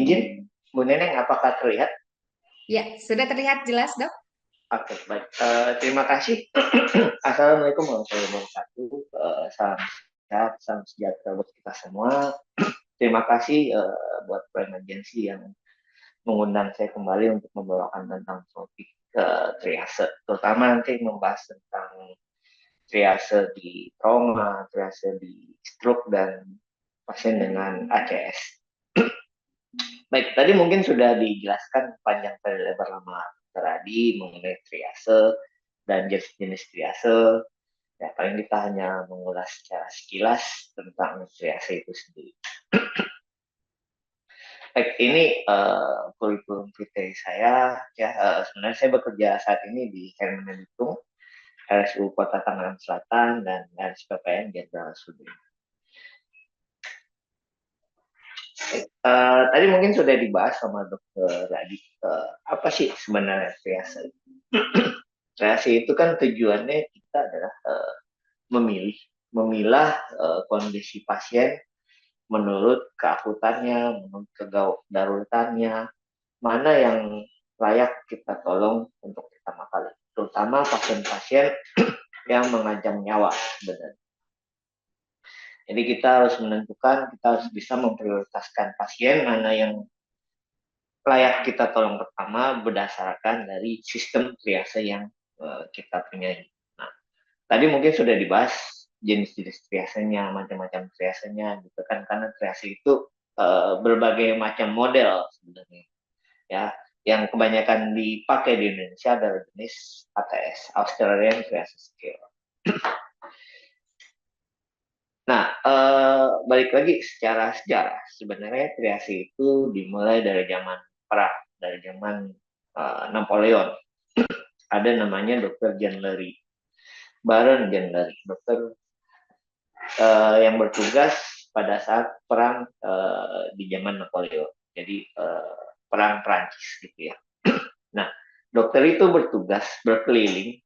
Izin, Bu Neneng, apakah terlihat? Ya, sudah terlihat jelas, Dok? Oke, baik. Terima kasih. Assalamualaikum warahmatullahi wabarakatuh. Salam sehat, salam sejahtera buat kita semua. Terima kasih buat Prime Agency yang mengundang saya kembali untuk membawakan tentang topik triase, terutama nanti membahas tentang triase di trauma, triase di stroke, dan pasien dengan ACS. Baik, tadi mungkin sudah dijelaskan panjang kali lebar lama teradi mengenai triase dan jenis-jenis triase. Ya, paling kita hanya mengulas secara sekilas tentang triase itu sendiri. Baik, ini kurikulum vitae saya. Ya, sebenarnya saya bekerja saat ini di Kemendikbud, RSU Kota Tangerang Selatan, dan RSPPN Jenderal Sudirman. Tadi mungkin sudah dibahas sama Dokter Radi, apa sih sebenarnya triase? Triase itu kan tujuannya kita adalah memilah kondisi pasien menurut keakutannya, menurut kedaruratannya, mana yang layak kita tolong untuk kita makan, terutama pasien-pasien yang mengancam nyawa sebenarnya. Jadi kita harus menentukan, kita harus bisa memprioritaskan pasien mana yang layak kita tolong pertama berdasarkan dari sistem triase yang kita punya. Nah, tadi mungkin sudah dibahas jenis-jenis triasenya, macam-macam triasenya gitu kan, karena triase itu berbagai macam model sebenarnya. Ya, yang kebanyakan dipakai di Indonesia adalah jenis ATS, Australian Triage Scale. Nah, balik lagi secara sejarah, sebenarnya triase itu dimulai dari zaman perang, dari zaman Napoleon. Ada namanya Dr. John Leary, Baron John Leary, dokter yang bertugas pada saat perang di zaman Napoleon. Jadi perang Prancis gitu ya. Nah, dokter itu bertugas berkeliling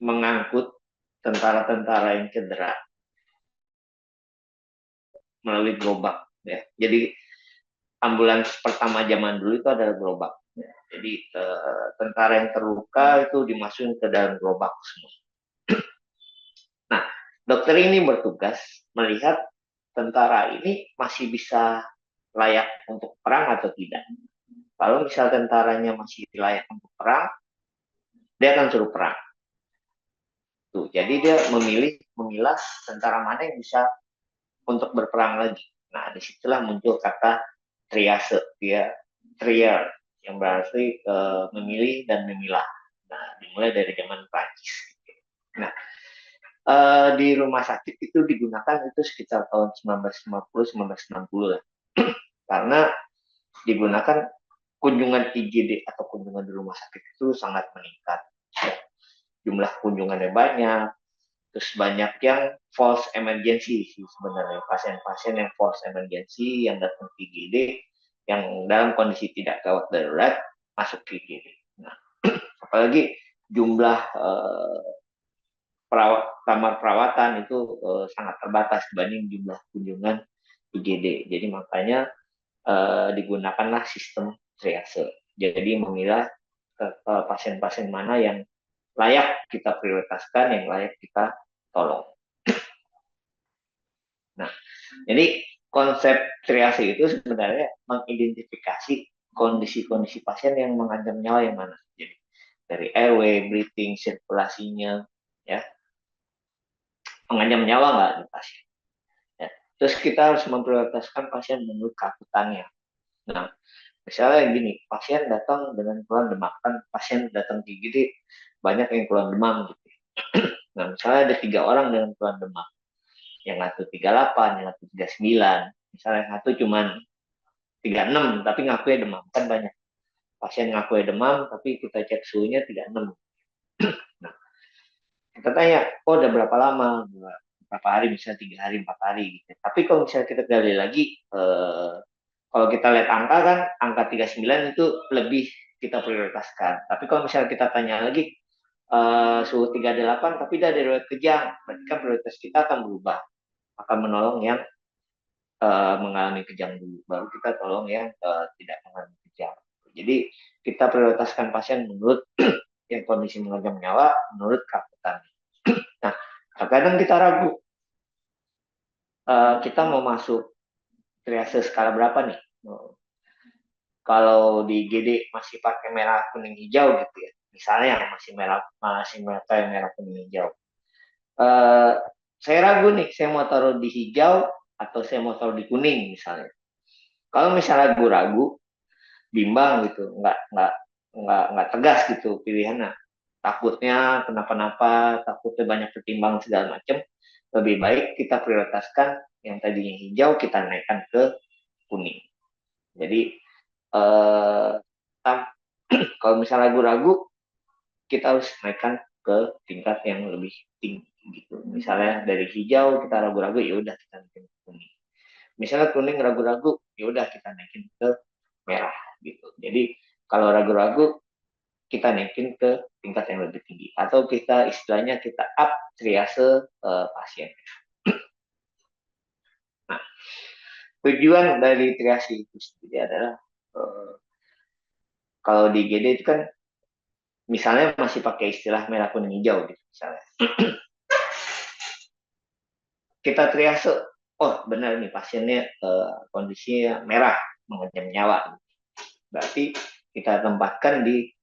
mengangkut tentara-tentara yang cedera melalui gerobak ya. Jadi ambulans pertama zaman dulu itu adalah gerobak. Ya. Jadi tentara yang terluka itu dimasukin ke dalam gerobak semua. Nah, dokter ini bertugas melihat tentara ini masih bisa layak untuk perang atau tidak. Kalau misal tentaranya masih layak untuk perang, dia akan suruh perang. Tuh, jadi dia memilah tentara mana yang bisa untuk berperang lagi. Nah, disitulah muncul kata triase, ya, trier, yang berarti memilih dan memilah. Nah, dimulai dari zaman Prancis. Nah, di rumah sakit itu digunakan itu sekitar tahun 1950-1960 lah. Karena digunakan kunjungan IGD atau kunjungan di rumah sakit itu sangat meningkat. Ya. Jumlah kunjungannya banyak, terus banyak yang false emergency sih sebenarnya, pasien-pasien yang false emergency yang datang ke IGD yang dalam kondisi tidak gawat darurat masuk ke IGD. Nah, apalagi jumlah kamar perawatan itu sangat terbatas dibanding jumlah kunjungan IGD. Jadi makanya digunakanlah sistem triase. Jadi memilah pasien-pasien mana yang layak kita prioritaskan, yang layak kita tolong. Nah, jadi konsep triase itu sebenarnya mengidentifikasi kondisi-kondisi pasien yang mengancam nyawa yang mana. Jadi dari airway, breathing, sirkulasinya, ya, mengancam nyawa nggak di pasien. Ya. Terus kita harus memprioritaskan pasien menurut keakutannya. Nah, misalnya gini, pasien datang dengan keluhan demam, kan pasien datang tinggi, jadi banyak yang keluhan demam gitu. Nah, misalnya ada 3 orang dengan keluhan demam, yang satu 38, yang satu 39, misalnya yang satu cuma 36, tapi ngakunya demam, kan banyak. Pasien ngakunya demam, tapi kita cek suhunya 36. Nah, kita tanya, oh udah berapa lama? Berapa hari, misalnya 3 hari, 4 hari gitu. Tapi kalau misalnya kita gali lagi, kalau kita lihat angka kan, angka 39 itu lebih kita prioritaskan. Tapi kalau misalnya kita tanya lagi, suhu 38 tapi dari riwayat kejang, berarti kan prioritas kita akan berubah. Akan menolong yang mengalami kejang dulu, baru kita tolong yang tidak mengalami kejang. Jadi kita prioritaskan pasien menurut yang kondisi mengancam nyawa, menurut kerakutan. Nah, kadang kita ragu, kita mau masuk triase skala berapa nih? Kalau di GD masih pakai merah kuning hijau gitu ya, misalnya masih pakai merah kuning hijau. Saya ragu nih, saya mau taruh di hijau atau saya mau taruh di kuning misalnya. Kalau misalnya ragu-ragu, bimbang gitu, nggak tegas gitu pilihannya. Takutnya kenapa-napa, takutnya banyak ketimbang segala macam. Lebih baik kita prioritaskan yang tadinya hijau kita naikkan ke kuning. Jadi eh, kalau misalnya ragu-ragu, kita harus naikkan ke tingkat yang lebih tinggi gitu. Misalnya dari hijau kita ragu-ragu, ya udah kita naikin ke kuning. Misalnya kuning ragu-ragu, ya udah kita naikin ke merah gitu. Jadi kalau ragu-ragu, kita naikin ke tingkat yang lebih tinggi atau kita istilahnya kita up triase pasien. Nah, tujuan dari triase itu sendiri adalah kalau di GD itu kan misalnya masih pakai istilah merah kuning hijau gitu misalnya. Kita triase, oh benar nih pasiennya kondisinya merah mengancam nyawa. Berarti kita tempatkan di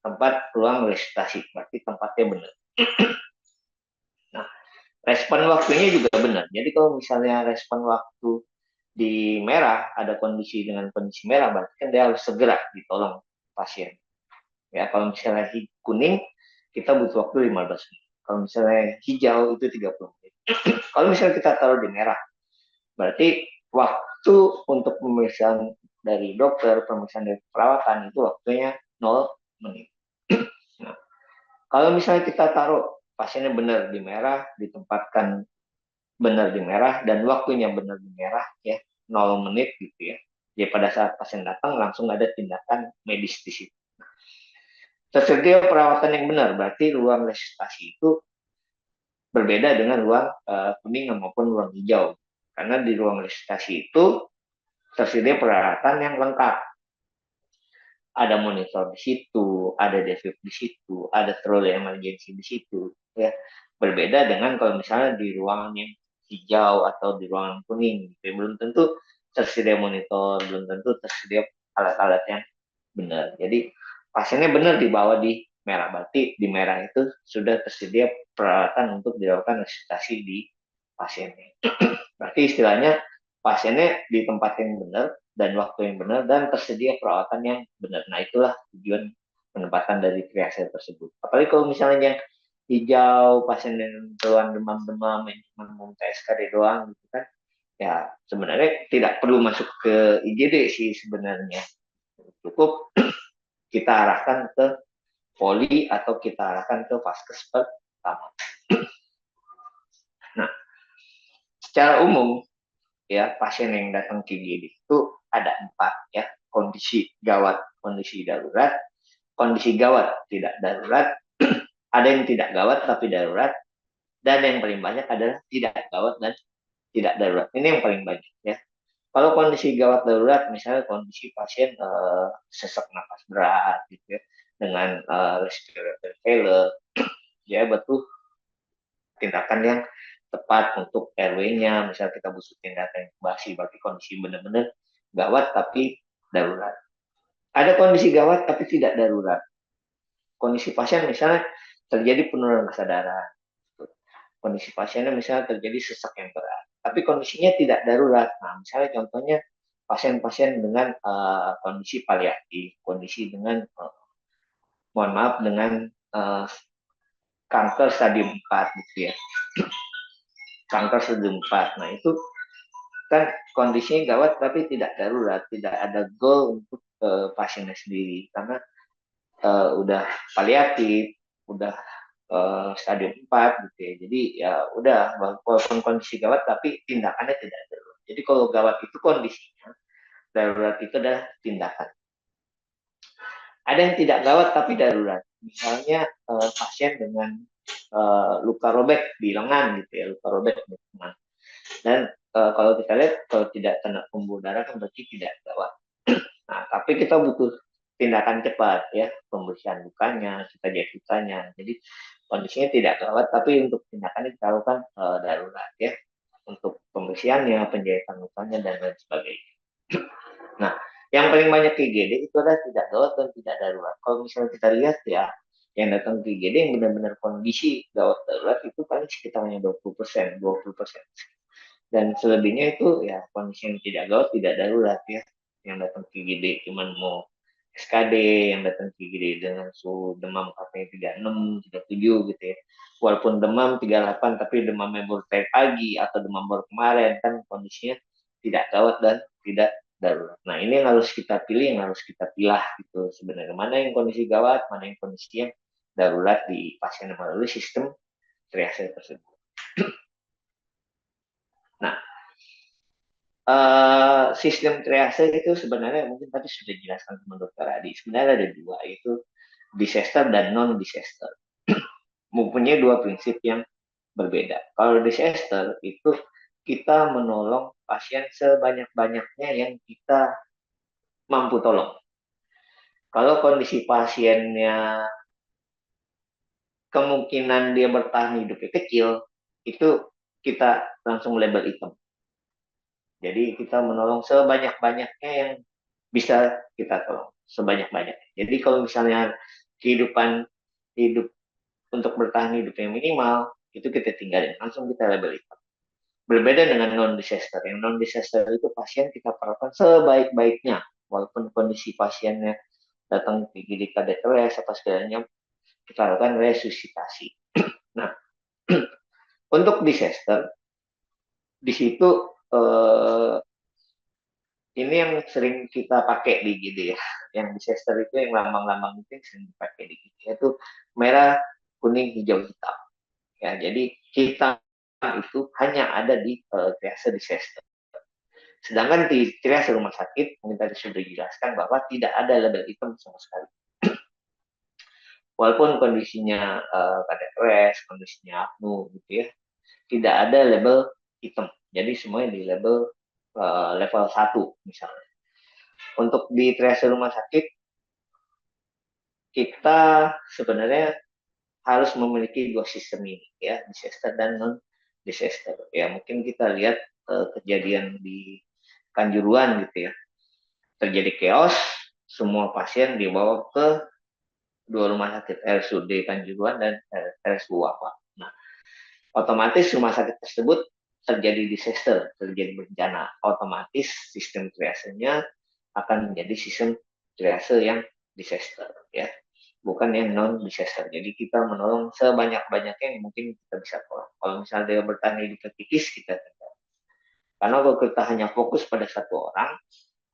tempat ruang resusitasi, berarti tempatnya benar. Nah, respon waktunya juga benar. Jadi kalau misalnya respon waktu di merah, ada kondisi dengan kondisi merah, berarti kan dia harus segera ditolong pasien. Ya, kalau misalnya kuning, kita butuh waktu 15 menit. Kalau misalnya hijau itu 30 menit. Kalau misalnya kita taruh di merah, berarti waktu untuk pemeriksaan dari dokter, pemeriksaan dari perawatan itu waktunya 0 menit. Nah, kalau misalnya kita taruh pasiennya benar di merah, ditempatkan benar di merah dan waktunya benar di merah ya, 0 menit gitu ya. Jadi pada saat pasien datang langsung ada tindakan medis di situ. Tersedia perawatan yang benar, berarti ruang resusitasi itu berbeda dengan ruang kuning maupun ruang hijau. Karena di ruang resusitasi itu tersedia peralatan yang lengkap. Ada monitor di situ, ada defib di situ, ada trolley emergency di situ. Ya, berbeda dengan kalau misalnya di ruang yang hijau atau di ruangan kuning. Gitu. Belum tentu tersedia monitor, belum tentu tersedia alat-alat yang benar. Jadi pasiennya benar dibawa di merah, berarti di merah itu sudah tersedia peralatan untuk dilakukan resusitasi di pasiennya. Berarti istilahnya pasiennya ditempatin benar dan waktu yang benar dan tersedia perawatan yang benar. Nah itulah tujuan penempatan dari triase tersebut. Apalagi kalau misalnya yang hijau, pasien yang keluhan demam-demam, yang cuma mau TSKD doang gitu kan, ya sebenarnya tidak perlu masuk ke IGD sih sebenarnya. Cukup kita arahkan ke poli atau kita arahkan ke vaskes pertama. Nah, secara umum ya pasien yang datang ke IGD itu ada 4 ya, kondisi gawat, kondisi darurat, kondisi gawat tidak darurat, ada yang tidak gawat tapi darurat, dan yang paling banyak adalah tidak gawat dan tidak darurat. Ini yang paling banyak ya. Kalau kondisi gawat darurat, misalnya kondisi pasien sesak napas berat gitu ya, dengan respiratory failure, ya betul tindakan yang tepat untuk RW-nya, misalnya kita butuh tindakan intubasi, berarti kondisi benar-benar gawat tapi darurat. Ada kondisi gawat tapi tidak darurat. Kondisi pasien misalnya terjadi penurunan kesadaran. Kondisi pasiennya misalnya terjadi sesak yang berat. Tapi kondisinya tidak darurat. Nah, misalnya contohnya pasien-pasien dengan kondisi paliatif, kondisi dengan mohon maaf dengan kanker stadium 4 gitu ya. Kanker stadium 4. Nah, itu kan kondisinya gawat tapi tidak darurat, tidak ada goal untuk pasiennya sendiri karena udah paliatif, udah stadium 4 gitu ya. Jadi ya udah walaupun kondisi gawat tapi tindakannya tidak darurat. Jadi kalau gawat itu kondisinya, darurat itu adalah tindakan. Ada yang tidak gawat tapi darurat. Misalnya pasien dengan luka robek di lengan gitu ya, luka robek di lengan. Dan kalau kita lihat kalau tidak kena pembuluh darah kan berarti tidak gawat. Nah, tapi kita butuh tindakan cepat ya, pembersihan lukanya, kita jahit lukanya. Jadi kondisinya tidak gawat, tapi untuk tindakannya kita lakukan darurat ya, untuk pembersihannya, penjahitan lukanya dan lain sebagainya. Nah, yang paling banyak IGD itu adalah tidak gawat dan tidak darurat. Kalau misalnya kita lihat ya, yang datang ke IGD yang benar-benar kondisi gawat darurat itu paling sekitarnya 20%, 20%. Dan selebihnya itu ya kondisi yang tidak gawat, tidak darurat ya. Yang datang ke IGD cuman mau SKD, yang datang ke IGD dengan suhu demam katanya 36, 37 gitu ya. Walaupun demam 38 tapi demamnya baru tadi pagi atau demam baru kemarin kan kondisinya tidak gawat dan tidak darurat. Nah, ini yang harus kita pilih, yang harus kita pilah gitu sebenarnya. Mana yang kondisi gawat, mana yang kondisi yang darurat di pasien yang melalui sistem triase tersebut. Nah, sistem triase itu sebenarnya mungkin tadi sudah dijelaskan teman dokter Adi. Sebenarnya ada dua, yaitu disaster dan non-disaster. Mempunyai dua prinsip yang berbeda. Kalau disaster itu kita menolong pasien sebanyak-banyaknya yang kita mampu tolong. Kalau kondisi pasiennya kemungkinan dia bertahan hidupnya kecil, itu kita langsung label hitam. Jadi kita menolong sebanyak-banyaknya yang bisa kita tolong, sebanyak-banyaknya. Jadi kalau misalnya kehidupan hidup untuk bertahan hidup yang minimal, itu kita tinggalin, langsung kita label hitam. Berbeda dengan non-disaster. Yang non-disaster itu pasien kita perlakukan sebaik-baiknya, walaupun kondisi pasiennya datang di KDTRS apa segalanya, kita lakukan resusitasi. Nah, untuk disaster, di situ ini yang sering kita pakai di GD ya. Yang disaster itu yang lambang-lambang itu yang sering dipakai di GD, yaitu merah, kuning, hijau, hitam. Ya, jadi hitam itu hanya ada di triase disaster. Sedangkan di triase rumah sakit, mungkin tadi sudah dijelaskan bahwa tidak ada label hitam sama sekali. Walaupun kondisinya KDRS, kondisinya apnu gitu ya, tidak ada label hitam. Jadi semuanya di label level 1 misalnya. Untuk di triase rumah sakit, kita sebenarnya harus memiliki dua sistem ini ya, disaster dan non disaster. Ya mungkin kita lihat kejadian di Kanjuruhan gitu ya. Terjadi chaos, semua pasien dibawa ke dua rumah sakit, RSUD Kanjuruhan dan RSU Wapa. Nah, otomatis rumah sakit tersebut terjadi disaster, terjadi bencana. Otomatis sistem triasenya akan menjadi sistem triase yang disaster ya, bukan yang non disaster. Jadi kita menolong sebanyak-banyaknya yang mungkin kita bisa tolong. Kalau misalnya dia bertahan di kritis, kita tinggal. Karena kalau kita hanya fokus pada satu orang,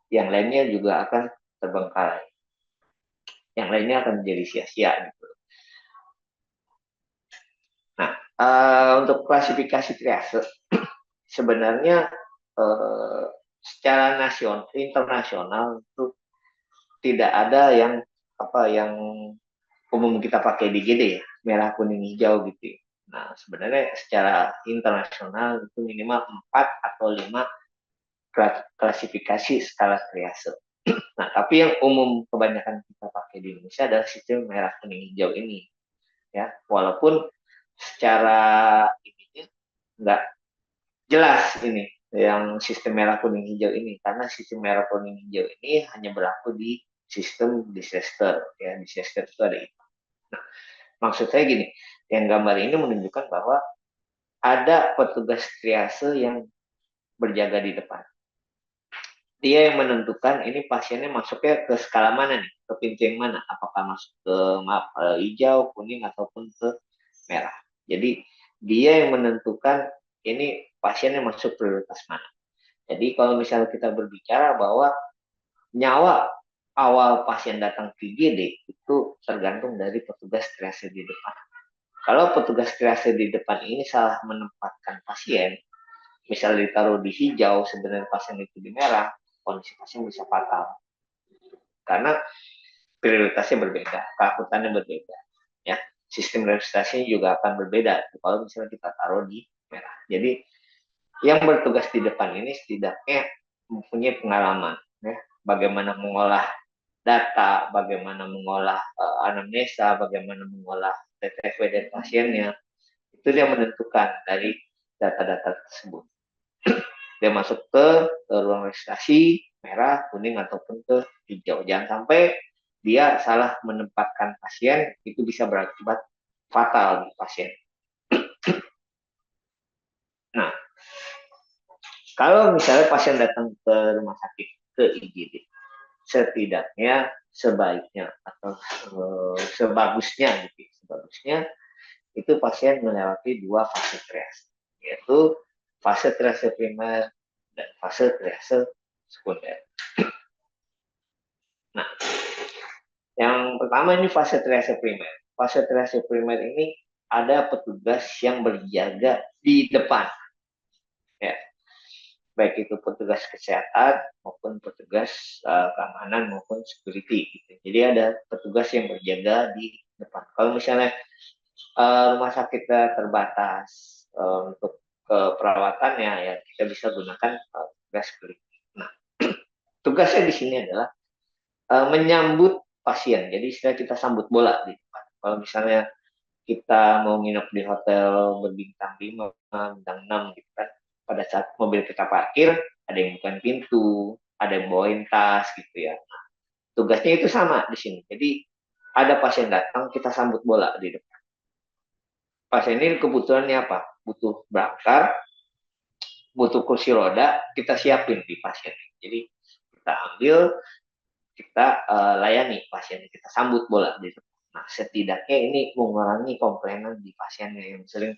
yang lainnya juga akan terbengkalai. Yang lainnya akan menjadi sia-sia gitu. Nah, untuk klasifikasi triase sebenarnya secara nasional, internasional itu tidak ada yang umum kita pakai di GD ya, merah, kuning, hijau gitu. Nah, sebenarnya secara internasional itu minimal 4 atau 5 klasifikasi skala triase. Nah, tapi yang umum kebanyakan kita pakai di Indonesia adalah sistem merah, kuning, hijau ini. Ya, walaupun secara ini nggak jelas ini yang sistem merah, kuning, hijau ini, karena sistem merah, kuning, hijau ini hanya berlaku di sistem disaster. Ya, disaster itu ada itu. Nah, maksud saya gini, yang gambar ini menunjukkan bahwa ada petugas triase yang berjaga di depan. Dia yang menentukan ini pasiennya masuknya ke skala mana nih, ke pintu yang mana, apakah masuk ke hijau, kuning, ataupun ke merah. Jadi dia yang menentukan ini pasiennya masuk prioritas mana. Jadi kalau misalnya kita berbicara bahwa nyawa awal pasien datang ke IGD itu tergantung dari petugas triase di depan. Kalau petugas triase di depan ini salah menempatkan pasien, misalnya ditaruh di hijau, sebenarnya pasien itu di merah, kondisi pasien bisa fatal. Karena prioritasnya berbeda, keakutannya berbeda. Ya, sistem resusitasinya juga akan berbeda kalau misalnya kita taruh di merah. Jadi yang bertugas di depan ini setidaknya mempunyai pengalaman, ya, bagaimana mengolah data, bagaimana mengolah anamnesa, bagaimana mengolah TTV dan pasiennya, itu dia menentukan dari data-data tersebut. Dia masuk ke ruang registrasi merah, kuning ataupun ke hijau. Jangan sampai dia salah menempatkan pasien, itu bisa berakibat fatal di pasien. Nah, kalau misalnya pasien datang ke rumah sakit, ke IGD, setidaknya sebaiknya atau sebagusnya gitu, sebagusnya itu pasien melewati dua fase triase, yaitu fase triase primer dan fase triase sekunder. Nah, yang pertama ini fase triase primer. Fase triase primer ini ada petugas yang berjaga di depan, ya, baik itu petugas kesehatan maupun petugas keamanan maupun security gitu. Jadi ada petugas yang berjaga di depan. Kalau misalnya rumah sakitnya terbatas untuk perawatannya, ya kita bisa gunakan tugas security. Nah, tugasnya di sini adalah menyambut pasien. Jadi istilah kita sambut bola di depan. Kalau misalnya kita mau nginep di hotel berbintang 5, bintang 6 gitu kan. Pada saat mobil kita parkir, ada yang bukan pintu, ada yang bawain tas gitu ya. Tugasnya itu sama di sini. Jadi ada pasien datang, kita sambut bola di depan. Pasien ini kebutuhannya apa? Butuh bakar, butuh kursi roda, kita siapin di pasien. Jadi kita ambil, kita layani pasien, kita sambut bola di depan. Nah, setidaknya ini mengurangi komplainan di pasiennya yang sering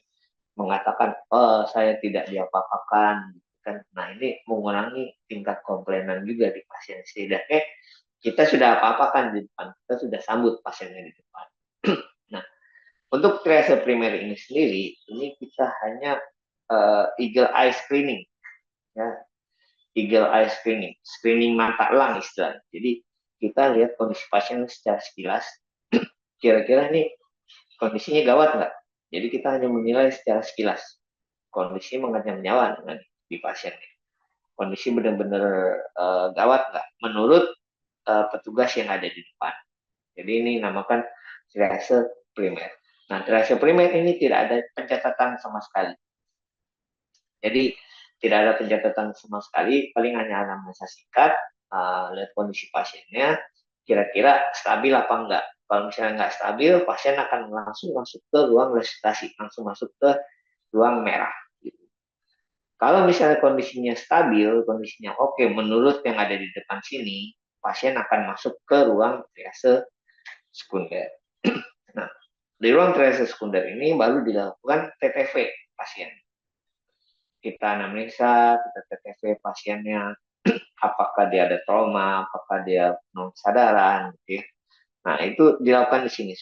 mengatakan, oh saya tidak diapa-apakan, gitu kan. Nah ini mengurangi tingkat komplainan juga di pasien. Setidaknya kita sudah apa-apakan di depan, kita sudah sambut pasiennya di depan. Nah, untuk triase primer ini sendiri, ini kita hanya eagle eye screening, ya, eagle eye screening, screening mata elang istilahnya. Jadi kita lihat kondisi pasien secara sekilas, kira-kira nih kondisinya gawat nggak? Jadi kita hanya menilai secara sekilas kondisi mengancam nyawa dengan di pasien. Kondisi benar-benar gawat nggak menurut petugas yang ada di depan. Jadi ini namakan triase primer. Nah, triase primer ini tidak ada pencatatan sama sekali. Jadi tidak ada pencatatan sama sekali, paling hanya anamnesa singkat, lihat kondisi pasiennya, kira-kira stabil apa enggak. Kalau misalnya enggak stabil, pasien akan langsung masuk ke ruang resusitasi, langsung masuk ke ruang merah. Kalau misalnya kondisinya stabil, kondisinya oke, menurut yang ada di depan sini, pasien akan masuk ke ruang triase sekunder. Nah, di ruang triase sekunder ini baru dilakukan TTV pasien. Kita anamnesa, kita TTV pasiennya, apakah dia ada trauma, apakah dia non kesadaran, gitu ya. Nah, itu dilakukan di sini.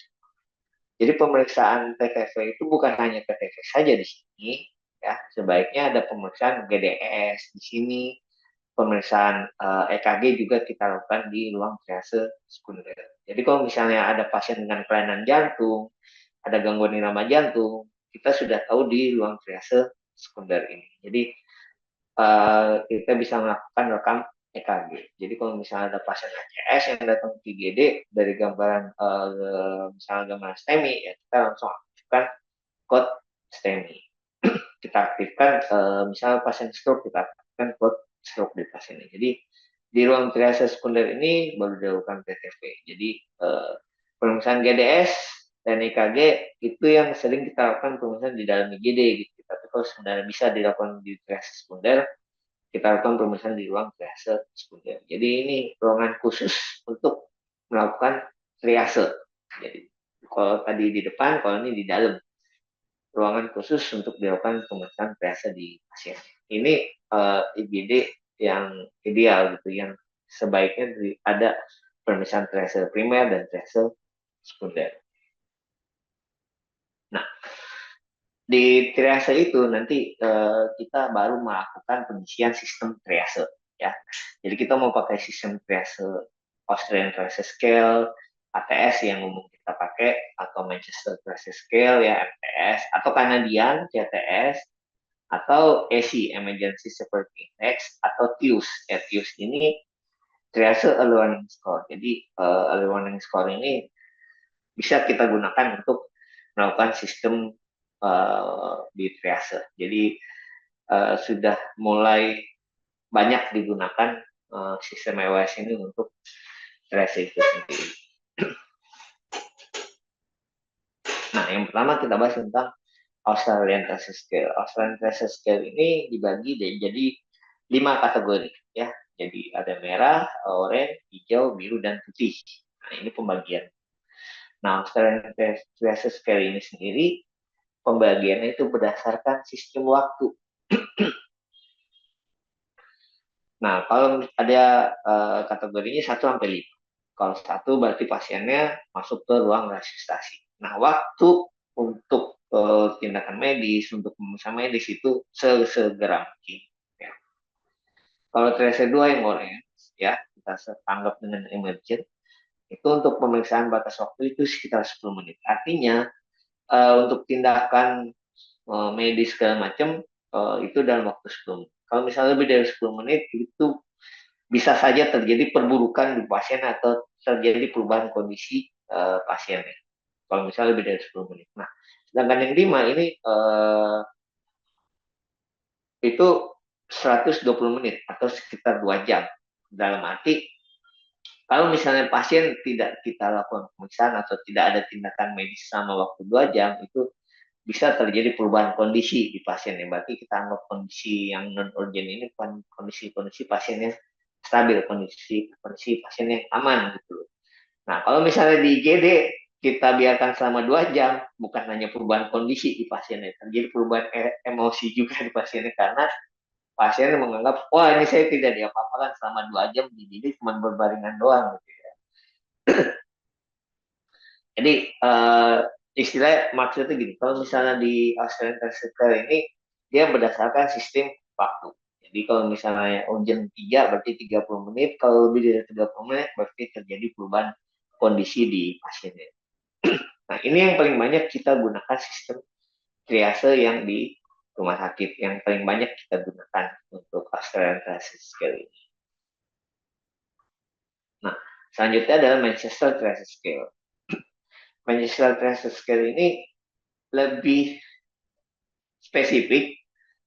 Jadi pemeriksaan TTV itu bukan hanya TTV saja di sini, ya. Sebaiknya ada pemeriksaan GDS di sini, pemeriksaan EKG juga kita lakukan di ruang triase sekunder. Jadi kalau misalnya ada pasien dengan kelainan jantung, ada gangguan irama jantung, kita sudah tahu di ruang triase sekunder ini. Jadi kita bisa melakukan rekam EKG. Jadi kalau misalnya ada pasien ACS yang datang ke IGD dari gambaran misalnya gambaran STEMI, ya kita langsung aktifkan kode STEMI. Kita aktifkan misalnya pasien stroke, kita aktifkan kode stroke di pasien ini. Jadi di ruang triase sekunder ini baru dilakukan PTV. Jadi pemeriksaan GDS dan EKG itu yang sering kita lakukan pemeriksaan di dalam IGD gitu. Tapi kalau sebenarnya bisa dilakukan di triase sekunder, kita lakukan pemeriksaan di ruang triase sekunder. Jadi ini ruangan khusus untuk melakukan triase. Jadi kalau tadi di depan, kalau ini di dalam, ruangan khusus untuk dilakukan pemeriksaan triase di pasien. Ini IGD yang ideal gitu, yang sebaiknya ada pemeriksaan triase primer dan triase sekunder. Nah, di triase itu nanti kita baru melakukan pengisian sistem triase, ya. Jadi kita mau pakai sistem triase Australian Triase Scale, ATS yang umum kita pakai, atau Manchester Triase Scale ya, MTS, atau Canadian CTS, atau ESI, Emergency Severity Index, atau TIUS. TIUS ini Triage Early Warning Score. Jadi Early Warning Score ini bisa kita gunakan untuk melakukan sistem di triase. Jadi sudah mulai banyak digunakan sistem EWS ini untuk triase itu sendiri. Nah, yang pertama kita bahas tentang Australian Tracer Scale. Australian Tracer Scale ini dibagi jadi 5 kategori ya. Jadi ada merah, oranye, hijau, biru, dan putih. Nah, ini pembagian. Nah, Australian Tracer Scale ini sendiri pembagiannya itu berdasarkan sistem waktu. Nah, kalau ada kategorinya 1 sampai 5. Kalau 1 berarti pasiennya masuk ke ruang resusitasi. Nah, waktu untuk tindakan medis, untuk pemeriksaan medis itu segera mungkin. Ya. Kalau triase 2 yang orange, ya kita anggap dengan emergent, itu untuk pemeriksaan batas waktu itu sekitar 10 menit. Artinya untuk tindakan medis segala macam itu dalam waktu 10 menit. Kalau misalnya lebih dari 10 menit itu bisa saja terjadi perburukan di pasien atau terjadi perubahan kondisi pasiennya. Kalau misalnya lebih dari 10 menit. Nah, sedangkan yang 5 ini itu 120 menit atau sekitar 2 jam. Dalam arti, kalau misalnya pasien tidak kita lakukan pemeriksaan atau tidak ada tindakan medis sama waktu 2 jam, itu bisa terjadi perubahan kondisi di pasien. Berarti kita anggap kondisi yang non-urgent ini kondisi-kondisi pasiennya stabil, kondisi pasien yang aman gitu. Nah, kalau misalnya di IGD kita biarkan selama 2 jam, bukan hanya perubahan kondisi di pasiennya, terjadi perubahan emosi juga di pasiennya karena pasien menganggap, wah ini saya tidak diapa-apakan selama 2 jam di IGD cuma berbaringan doang. Gitu ya. Jadi istilah maksudnya gini, kalau misalnya di Australian Classical ini dia berdasarkan sistem waktu. Jadi kalau misalnya urgent 3 berarti 30 menit, kalau lebih dari 30 menit berarti terjadi perubahan kondisi di pasiennya. Nah, ini yang paling banyak kita gunakan sistem triase yang di rumah sakit, yang paling banyak kita gunakan untuk Australian Triage Scale ini. Nah, selanjutnya adalah Manchester Triage Scale. Manchester Triage Scale ini lebih spesifik,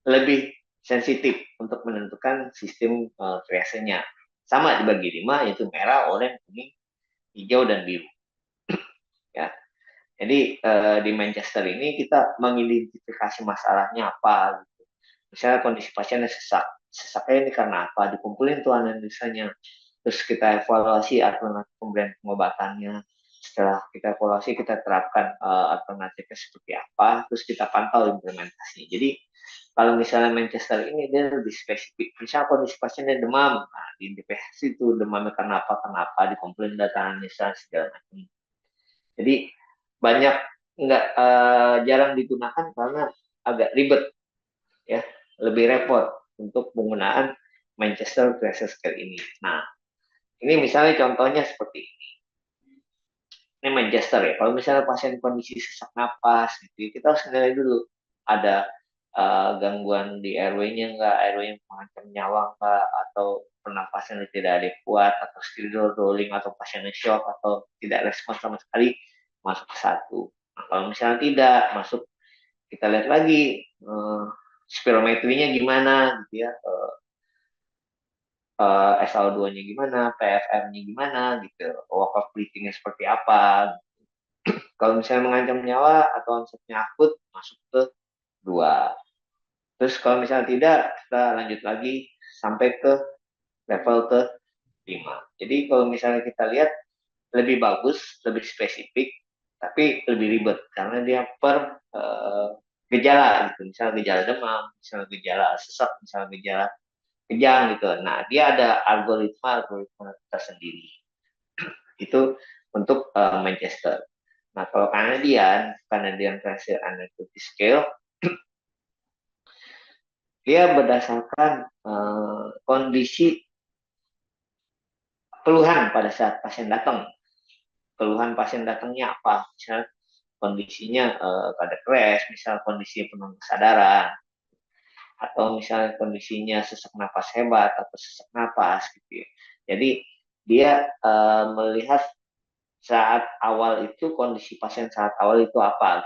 lebih sensitif untuk menentukan sistem triasenya. Sama dibagi 5, yaitu merah, oranye, kuning, hijau, dan biru. Ya. Jadi di Manchester ini kita mengidentifikasi masalahnya apa. Gitu. Misalnya kondisi pasiennya sesak. Sesaknya ini karena apa? Dikumpulin tuh analisanya. Terus kita evaluasi alternatif pemberian pengobatannya. Setelah kita evaluasi, kita terapkan alternatifnya seperti apa. Terus kita pantau implementasinya. Jadi kalau misalnya Manchester ini dia lebih spesifik. Misalnya kondisi pasiennya demam. Nah, diidentifikasi itu demamnya karena apa, dikumpulin data analisa segala macam. Jadi banyak nggak jarang digunakan karena agak ribet ya, lebih repot untuk penggunaan Manchester Triage Scale ini. Nah, ini misalnya contohnya seperti ini. Ini Manchester ya. Kalau misalnya pasien kondisi sesak napas gitu, kita harus nilai dulu ada gangguan di airway-nya nggak, airway-nya mengancam nyawa nggak, atau pernapasan tidak adekuat, atau stridor rolling, atau pasiennya shock, atau tidak respon sama sekali, masuk ke 1. Nah, kalau misalnya tidak masuk, kita lihat lagi spirometrinya gimana gitu ya, SL2-nya gimana, PFM-nya gimana gitu, walk of breathing-nya seperti apa. Kalau misalnya mengancam nyawa atau onsetnya akut, masuk ke 2. Terus kalau misalnya tidak, kita lanjut lagi sampai ke level ke 5. Jadi kalau misalnya kita lihat, lebih bagus, lebih spesifik, tapi lebih ribet karena dia per gejala gitu. Misalnya gejala demam, misalnya gejala sesak, misalnya gejala kejang gitu. Nah, dia ada algoritma tersendiri. Itu untuk Manchester. Nah, kalau Canadian Pressure Analytic Scale, dia berdasarkan kondisi keluhan pada saat pasien datang. Keluhan pasien datangnya apa? Misalnya kondisinya kada crash, misal kondisi penuh kesadaran, atau misalnya kondisinya sesak napas hebat atau sesak napas gitu ya. Jadi dia melihat saat awal itu, kondisi pasien saat awal itu apa.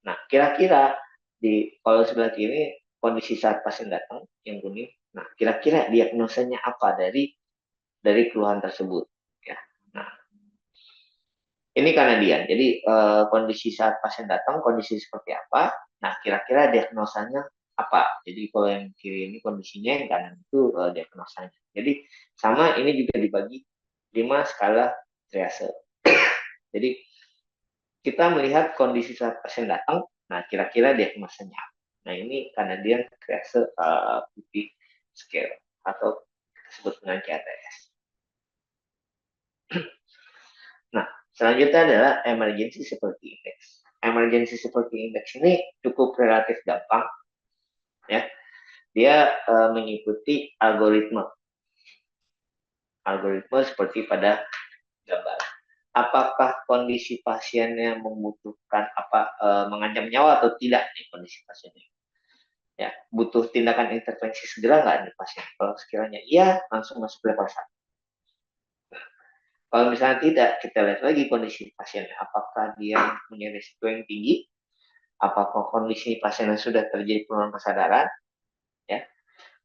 Nah, kira-kira di kalau sebelah kiri kondisi saat pasien datang yang kuning. Nah, kira-kira diagnosanya apa dari keluhan tersebut ya. Nah, ini karena dia. Jadi kondisi saat pasien datang, kondisi seperti apa? Nah, kira-kira diagnosanya apa? Jadi kalau yang kiri ini kondisinya, yang kanan itu diagnosanya. Jadi sama, ini juga dibagi 5 skala triase. Jadi kita melihat kondisi saat pasien datang, nah kira-kira diagnosanya apa? Nah, ini karena dia triase PP scale atau disebut dengan CATS. Nah, selanjutnya adalah emergency severity index. Emergency severity index ini cukup relatif gampang, ya. Dia mengikuti algoritma seperti pada gambar. Apakah kondisi pasiennya membutuhkan mengancam nyawa atau tidak nih kondisi pasiennya? Ya, butuh tindakan intervensi segera nggak nih pasien? Kalau sekiranya iya, langsung masuk level 1. Kalau misalnya tidak, kita lihat lagi kondisi pasiennya. Apakah dia punya risiko yang tinggi? Apakah kondisi pasiennya sudah terjadi penurunan kesadaran? Ya,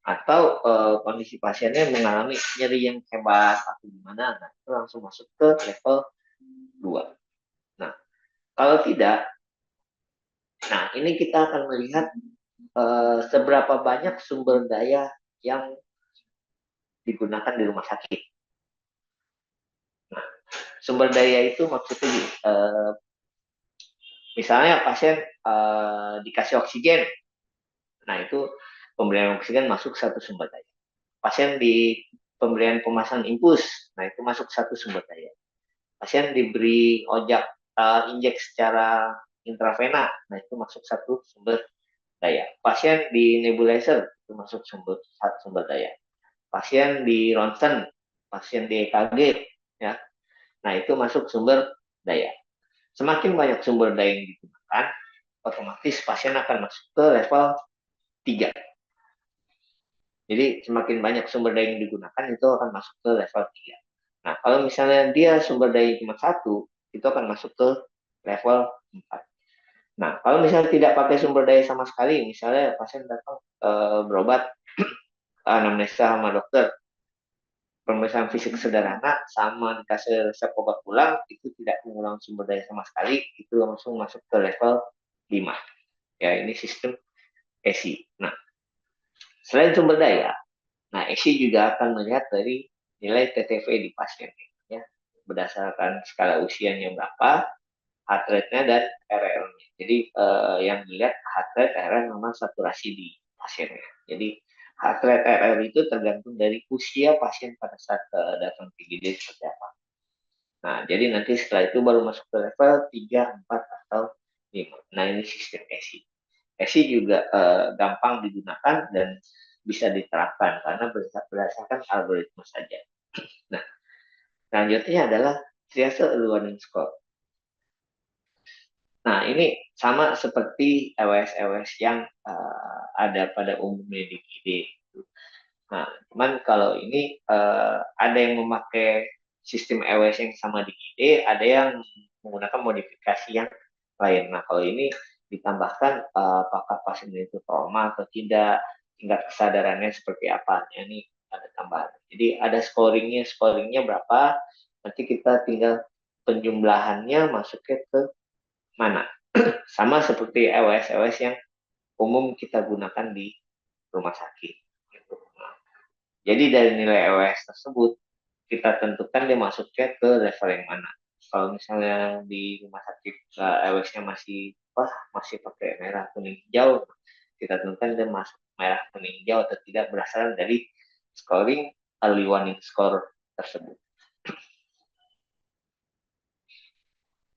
atau kondisi pasiennya mengalami nyeri yang hebat atau gimana? Nah, itu langsung masuk ke level 2. Nah, kalau tidak, nah ini kita akan melihat seberapa banyak sumber daya yang digunakan di rumah sakit. Nah, sumber daya itu maksudnya misalnya pasien dikasih oksigen, nah itu pemberian oksigen masuk satu sumber daya. Pasien di pemberian pemasangan infus, nah itu masuk satu sumber daya. Pasien diberi ojak injek secara intravena, nah itu masuk satu sumber daya. Pasien di nebulizer, itu masuk satu sumber daya. Pasien di ronsen, pasien di EKG, ya, nah itu masuk sumber daya. Semakin banyak sumber daya yang digunakan, otomatis pasien akan masuk ke level 3. Jadi semakin banyak sumber daya yang digunakan, itu akan masuk ke level 3. Nah, kalau misalnya dia sumber daya cuma satu, itu akan masuk ke level 4. Nah, kalau misalnya tidak pakai sumber daya sama sekali, misalnya pasien datang berobat, anamnesa sama dokter, pemeriksaan fisik sederhana, sama dikasih resep obat pulang, itu tidak mengulang sumber daya sama sekali, itu langsung masuk ke level 5. Ya, ini sistem ESI. Nah, selain sumber daya, nah ESI juga akan melihat dari nilai TTV di pasien, ya, berdasarkan skala usianya berapa, heart rate-nya dan RL-nya. Jadi yang dilihat heart rate, RL, sama saturasi di pasiennya. Jadi heart rate, RL itu tergantung dari usia pasien pada saat datang ke IGD seperti apa. Nah, jadi nanti setelah itu baru masuk ke level 3, 4, atau 5. Nah, ini sistem ESI. ESI juga gampang digunakan dan bisa diterapkan karena berdasarkan algoritma saja. Nah, selanjutnya adalah triage early warning score. Nah, ini sama seperti EWS-EWS yang ada pada umumnya di GD. Nah, cuman kalau ini ada yang memakai sistem EWS yang sama di GD, ada yang menggunakan modifikasi yang lain. Nah, kalau ini ditambahkan apakah pasien itu trauma atau tidak, tingkat kesadarannya seperti apa. Ini ada tambahan. Jadi ada scoringnya berapa, nanti kita tinggal penjumlahannya masuknya ke mana. Sama seperti EWS yang umum kita gunakan di rumah sakit. Nah, jadi dari nilai EWS tersebut kita tentukan dia masuknya ke level yang mana. Kalau misalnya di rumah sakit EWS-nya masih pakai merah kuning hijau, kita tentukan dia masuk merah kuning hijau atau tidak berdasarkan dari scoring early warning score tersebut.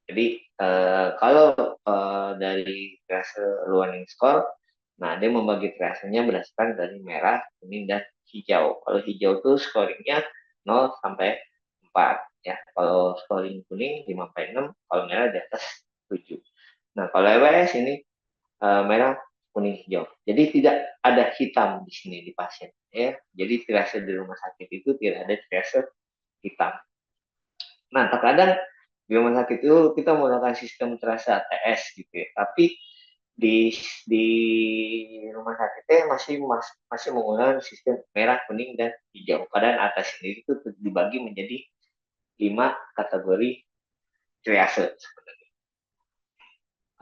Jadi kalau dari triase warning score, nah dia membagi triasenya berdasarkan dari merah, kuning, dan hijau. Kalau hijau itu scoringnya 0 sampai 4, ya. Kalau scoring kuning 5 sampai 6, kalau merah di atas 7. Nah, kalau EWS ini merah kuning hijau. Jadi tidak ada hitam di sini di pasien ya. Jadi triase di rumah sakit itu tidak ada triase hitam. Nah, terkadang di rumah sakit itu kita menggunakan sistem triase ATS gitu ya. Tapi di rumah sakitnya masih menggunakan sistem merah, kuning, dan hijau. Padahal atas sendiri itu dibagi menjadi 5 kategori triase sebenarnya.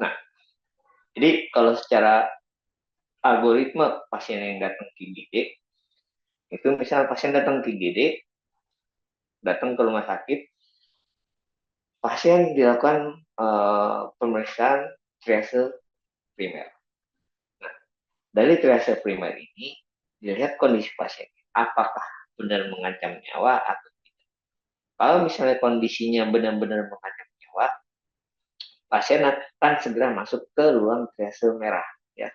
Nah, jadi kalau secara algoritma pasien yang datang ke IGD, itu misalnya pasien datang ke IGD, datang ke rumah sakit, pasien dilakukan pemeriksaan triase primer. Nah, dari triase primer ini dilihat kondisi pasien, apakah benar mengancam nyawa atau tidak. Kalau misalnya kondisinya benar-benar mengancam nyawa, pasien akan segera masuk ke ruang triase merah, ya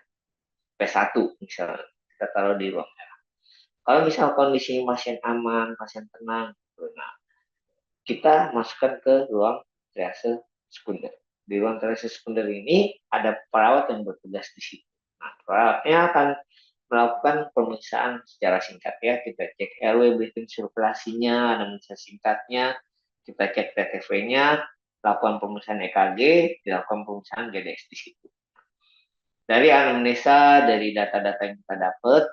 P1 misalnya kita taruh di ruang merah. Kalau misal kondisi pasien aman, pasien tenang, nah kita masukkan ke ruang triase sekunder. Di ruang triase sekunder ini ada perawat yang bertugas di situ. Nah, perawatnya akan melakukan pemeriksaan secara singkat ya. Kita cek airway breathing sirkulasinya, anamnesa singkatnya, kita cek TTV-nya, lakukan pemeriksaan EKG, dilakukan pemeriksaan GDS di situ. Dari anamnesa, dari data-data yang kita dapat,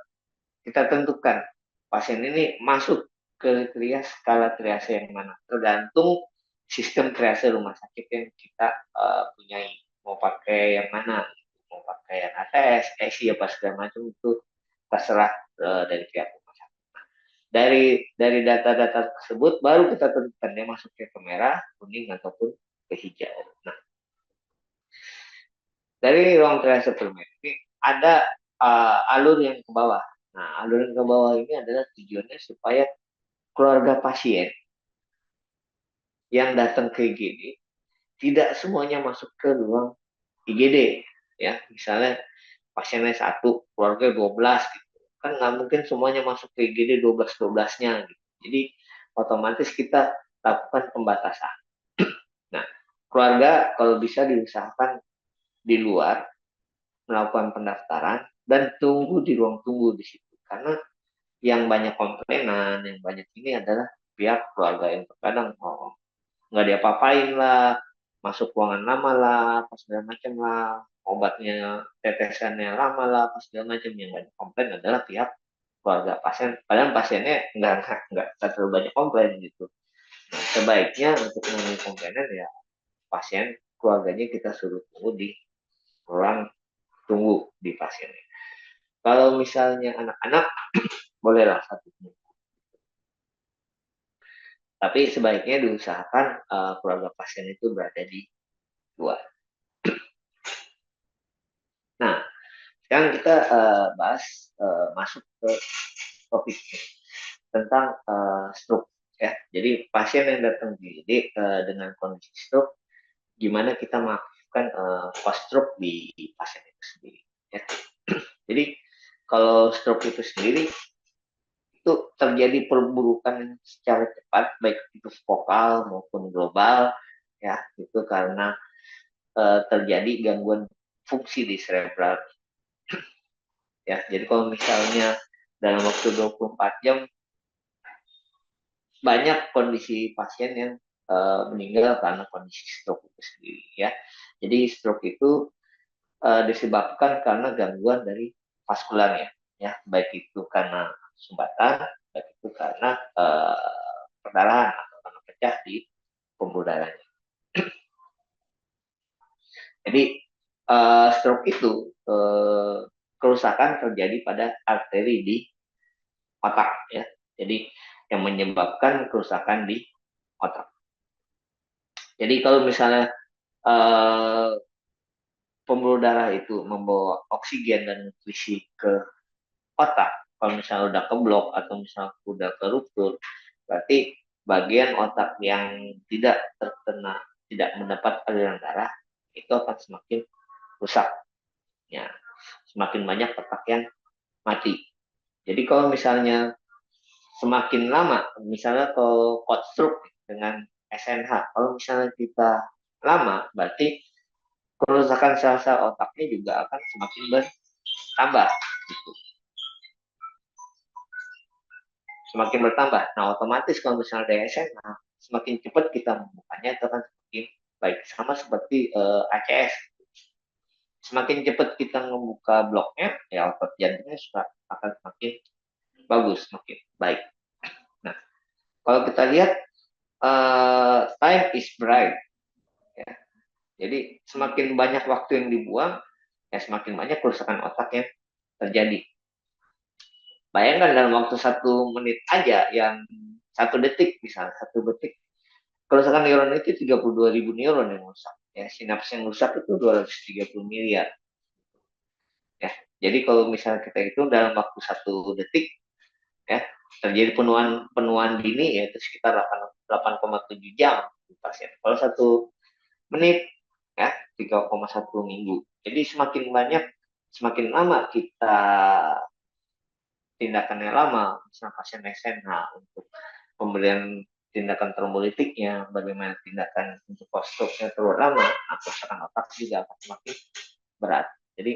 kita tentukan pasien ini masuk ke skala triase yang mana, tergantung sistem triase rumah sakit yang kita punyai, mau pakai yang mana, mau pakai yang ATS, ESI apa segala macam itu terserah dari pihak rumah sakit. Dari data-data tersebut baru kita tentukan dia masuknya ke merah, kuning ataupun ke hijau. Nah, dari ruang triase primer ini ada alur yang ke bawah. Nah, alur yang ke bawah ini adalah tujuannya supaya keluarga pasien yang datang ke IGD tidak semuanya masuk ke ruang IGD, ya. Misalnya pasiennya 1, keluarga 12 gitu. Kan nggak mungkin semuanya masuk ke IGD 12-12-nya gitu. Jadi otomatis kita lakukan pembatasan. Nah, keluarga kalau bisa diusahakan di luar melakukan pendaftaran dan tunggu di ruang tunggu di situ. Karena yang banyak komplainan, yang banyak ini adalah pihak keluarga yang terkadang nggak diapa-apain lah, masuk ruangan lama lah, apa segala macam lah, obatnya tetesannya lama lah, apa segala macam. Yang banyak komplain adalah pihak keluarga pasien. Padahal pasiennya nggak terlalu banyak komplain gitu. Nah, sebaiknya untuk mengurangi komplainan ya pasien keluarganya kita suruh tunggu di ruang tunggu di pasiennya. Kalau misalnya anak-anak bolehlah 1 minggu. Tapi sebaiknya diusahakan keluarga pasien itu berada di luar. Nah, sekarang kita bahas masuk ke topik tentang stroke ya. Jadi pasien yang datang di dengan kondisi stroke, gimana kita melakukan post stroke di pasien itu sendiri. Ya. Jadi kalau stroke itu sendiri itu terjadi perburukan secara cepat baik itu vokal maupun global ya itu karena terjadi gangguan fungsi di cerebral ya. Jadi kalau misalnya dalam waktu 24 jam banyak kondisi pasien yang meninggal karena kondisi stroke itu sendiri ya. Jadi stroke itu disebabkan karena gangguan dari vaskularnya ya, baik itu karena sumbatan, baik itu karena perdarahan atau karena pecah di pembuluh darahnya. Jadi stroke itu kerusakan terjadi pada arteri di otak ya. Jadi yang menyebabkan kerusakan di otak. Jadi kalau misalnya pembuluh darah itu membawa oksigen dan nutrisi ke otak, kalau misalnya udah keblok atau misalnya udah keruptur, berarti bagian otak yang tidak mendapat aliran darah itu akan semakin rusak. Ya, semakin banyak otak yang mati. Jadi kalau misalnya semakin lama, misalnya kalau code stroke dengan SNH, kalau misalnya kita lama, berarti kerusakan sel-sel otaknya juga akan semakin bertambah. Gitu. Semakin bertambah. Nah, otomatis kalau misalnya DSN, nah, semakin cepat kita membukanya itu akan semakin baik. Sama seperti ACS. Semakin cepat kita membuka bloknya, ya otot jantungnya akan semakin bagus, semakin baik. Nah, kalau kita lihat time is bright, ya. Jadi semakin banyak waktu yang dibuang, ya semakin banyak kerusakan otak yang terjadi. Bayangkan dalam waktu 1 menit aja, yang 1 detik misalnya, 1 detik, kerusakan neuron itu 32.000 neuron yang rusak. Ya, sinaps yang rusak itu 230 miliar. Ya, jadi kalau misalnya kita hitung dalam waktu 1 detik, ya terjadi penuaan dini yaitu sekitar 8,7 jam di pasien. Kalau 1 menit, ya 3,1 minggu. Jadi semakin banyak, semakin lama kita tindakannya lama, misalnya pasien SNH untuk pemberian tindakan trombolitiknya, bagaimana tindakan untuk postopnya terlalu lama, atau serangan otak juga akan semakin berat. Jadi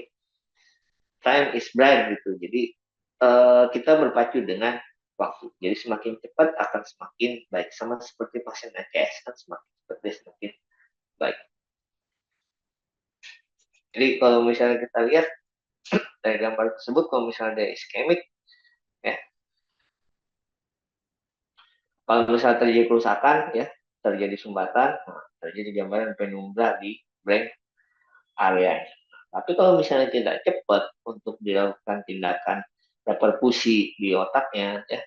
time is bright gitu. Jadi kita berpacu dengan waktu. Jadi semakin cepat akan semakin baik. Sama seperti pasien ACS kan semakin cepat dia semakin baik. Jadi kalau misalnya kita lihat dari gambar tersebut, kalau misalnya dia iskemik, ya, kalau misalnya terjadi kerusakan, ya, terjadi sumbatan, nah, terjadi gambaran penumbra di brain area. Tapi kalau misalnya tidak cepat untuk dilakukan tindakan reperkusi di otaknya, ya,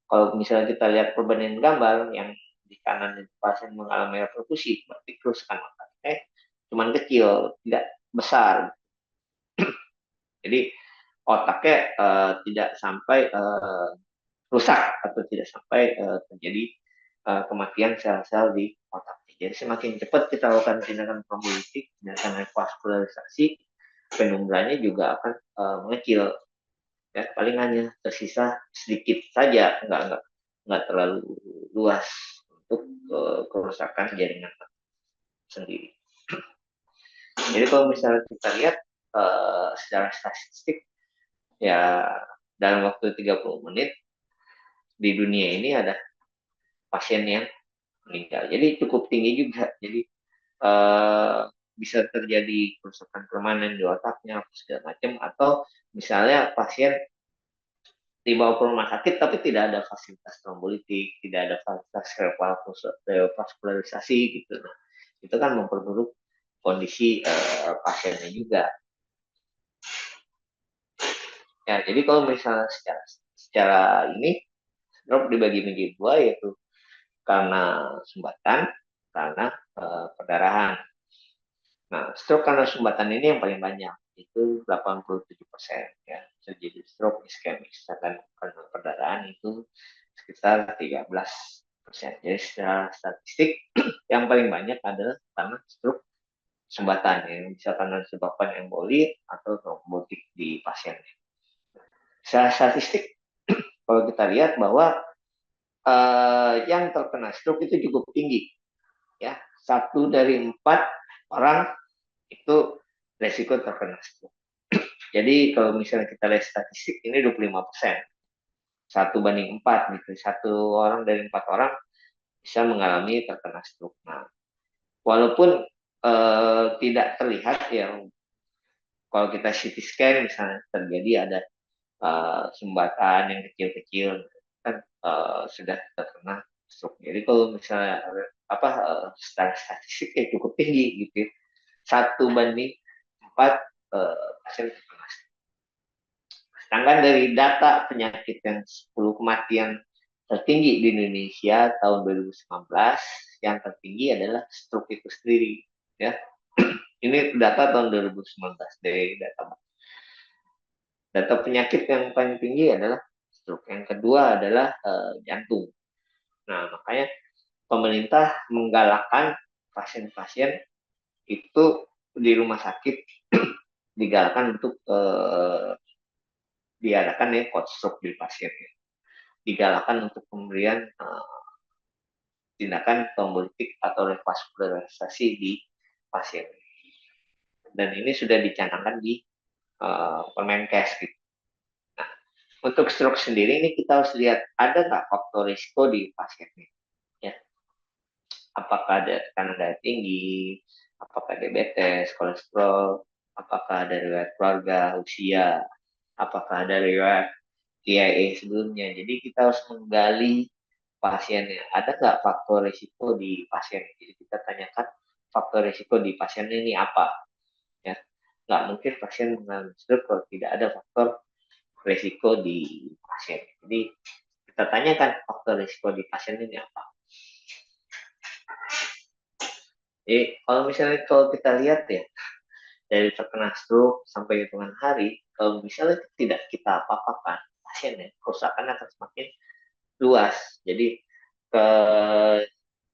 kalau misalnya kita lihat perbandingan gambar yang di kanan itu pasien mengalami reperkusi, berarti kerusakan otaknya cuma kecil, tidak besar. Jadi otaknya tidak sampai rusak atau tidak sampai terjadi kematian sel-sel di otak. Jadi semakin cepat kita lakukan tindakan trombolytik, tindakan revaskularisasi, penumbranya juga akan mengecil. Ya, paling hanya tersisa sedikit saja, nggak terlalu luas untuk kerusakan jaringan sendiri. Jadi kalau misalnya kita lihat secara statistik, ya dalam waktu 30 menit di dunia ini ada pasien yang meninggal. Jadi cukup tinggi juga. Jadi bisa terjadi kerusakan permanen di otaknya segala macam, atau misalnya pasien dibawa ke rumah sakit tapi tidak ada fasilitas trombolitik, tidak ada fasilitas revaskularisasi gitu. Nah, itu kan memperburuk kondisi pasiennya juga. Ya, jadi kalau misalnya secara ini stroke dibagi menjadi dua, yaitu karena sumbatan, karena perdarahan. Nah, stroke karena sumbatan ini yang paling banyak, itu 87%, ya, terjadi stroke iskemik. Sedangkan karena perdarahan itu sekitar 13%. Jadi secara statistik yang paling banyak adalah karena stroke sumbatan, yang bisa karena disebabkan emboli atau trombotik di pasiennya. Secara statistik kalau kita lihat bahwa yang terkena stroke itu cukup tinggi, ya, 1 dari 4 orang itu resiko terkena stroke. Jadi kalau misalnya kita lihat statistik ini 25%, 1 banding 4 gitu. 1 orang dari 4 orang bisa mengalami terkena stroke. Nah, walaupun tidak terlihat, ya, kalau kita CT scan misalnya terjadi ada sumbatan yang kecil-kecil, kan sudah terkena stroke. Jadi kalau misalnya secara statistik ya cukup tinggi gitu, 1 banding 4 pasien terkena stroke. Sedangkan dari data penyakit yang 10 kematian tertinggi di Indonesia tahun 2019, yang tertinggi adalah stroke itu sendiri, ya. Ini data tahun 2019 dari data penyakit yang paling tinggi adalah stroke. Yang kedua adalah jantung. Nah, makanya pemerintah menggalakkan pasien-pasien itu di rumah sakit digalakkan untuk diadakan ya cold stroke di pasien. Digalakkan untuk pemberian tindakan trombolitik atau revaskularisasi di pasien. Dan ini sudah dicanangkan di Permenkes gitu. Nah, untuk stroke sendiri ini kita harus lihat ada nggak faktor risiko di pasiennya. Ya, apakah ada tekanan darah tinggi, apakah diabetes, kolesterol, apakah ada riwayat keluarga, usia, apakah ada riwayat TIA sebelumnya. Jadi kita harus menggali pasiennya. Ada nggak faktor risiko di pasien? Jadi kita tanyakan faktor risiko di pasien ini apa? Ya, nggak mungkin pasien mengalami stroke kalau tidak ada faktor risiko di pasien. Jadi kita tanyakan faktor risiko di pasien ini apa. Jadi kalau kita lihat ya, dari terkena stroke sampai hitungan hari, kalau misalnya tidak kita apa-apakan, pasiennya kerusakan akan semakin luas. Jadi ke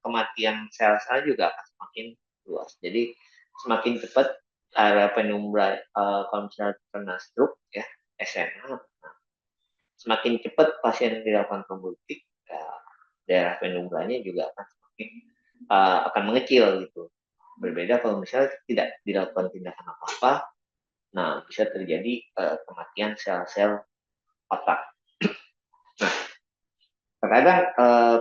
kematian sel-sel juga akan semakin luas. Jadi semakin cepat area penumbra kalau misalnya terkena stroke ya SMA, semakin cepat pasien dilakukan trombolytik, ya, daerah penumbranya juga akan semakin akan mengecil gitu. Berbeda kalau misalnya tidak dilakukan tindakan apa-apa, nah bisa terjadi kematian sel-sel otak. Nah, terkadang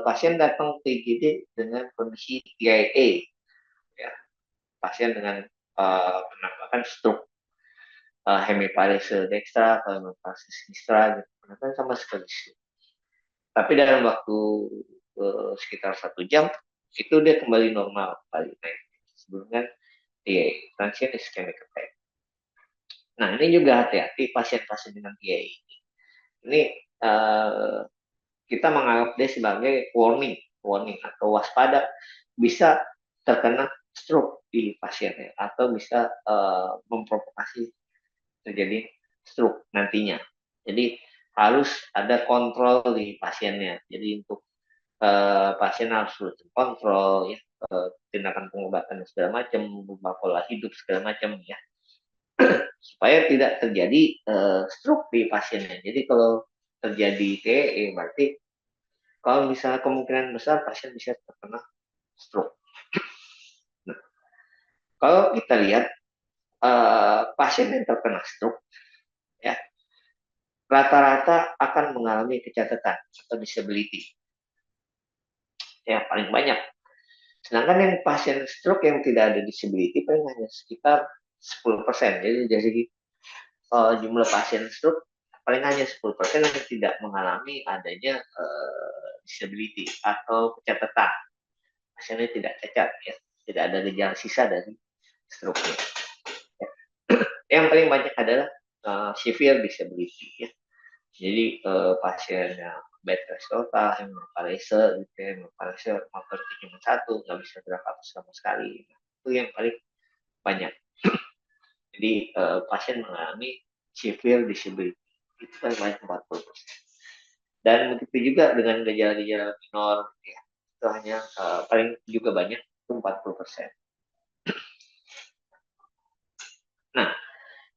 pasien datang ke IGD dengan kondisi TIA, ya, pasien dengan penampakan stroke, hemiparese dextra atau hemiparese sinistra, gitu. Kan sama sekali. Tapi dalam waktu sekitar 1 jam itu dia kembali normal kembali naik. Sebelumnya TIA, transient ischemic attack. Nah ini juga hati-hati pasien-pasien dengan TIA ini. Ini kita menganggap dia sebagai warning atau waspada bisa terkena stroke di pasiennya atau bisa memprovokasi terjadi stroke nantinya. Jadi harus ada kontrol di pasiennya. Jadi untuk pasien harus rutin kontrol ya, tindakan pengobatan segala macam, berubah pola hidup segala macam ya, supaya tidak terjadi stroke di pasiennya. Jadi kalau terjadi TE berarti kalau misalnya kemungkinan besar pasien bisa terkena stroke. Nah, kalau kita lihat pasien yang terkena stroke ya rata-rata akan mengalami kecacatan atau disability ya paling banyak. Sedangkan yang pasien stroke yang tidak ada disability paling hanya sekitar 10%. Jadi dari jumlah pasien stroke paling hanya 10% yang tidak mengalami adanya disability atau kecacatan. Pasiennya tidak cacat ya, tidak ada gejala sisa dari stroke-nya. Ya. Yang paling banyak adalah severe disability ya. Jadi pasiennya bed rest total, hemiparese, gitu ya, hemiparese motoriknya cuma satu, nggak bisa gerak apa sama sekali. Nah, itu yang paling banyak. Jadi pasien mengalami severe disability itu paling banyak 40%. Dan begitu juga dengan gejala-gejala minor, ya, itu hanya paling juga banyak itu 40%. Nah,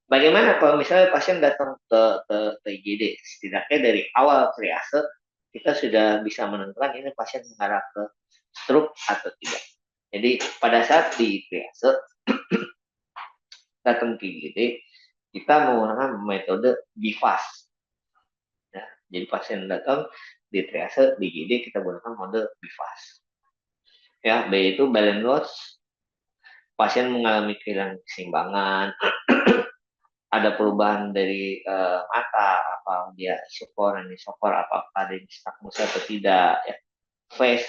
bagaimana kalau misalnya pasien datang ke IGD? Setidaknya dari awal triase kita sudah bisa menentukan ini pasien mengarah ke stroke atau tidak. Jadi pada saat di triase datang ke IGD, kita menggunakan metode BIFAS. Ya, jadi pasien datang di triase di IGD kita gunakan mode BIFAS. Ya, B itu balance loss, pasien mengalami kehilangan keseimbangan, ada perubahan dari mata, apa dia isopor, anisopor, apakah ada nistagmus atau tidak, ya. Face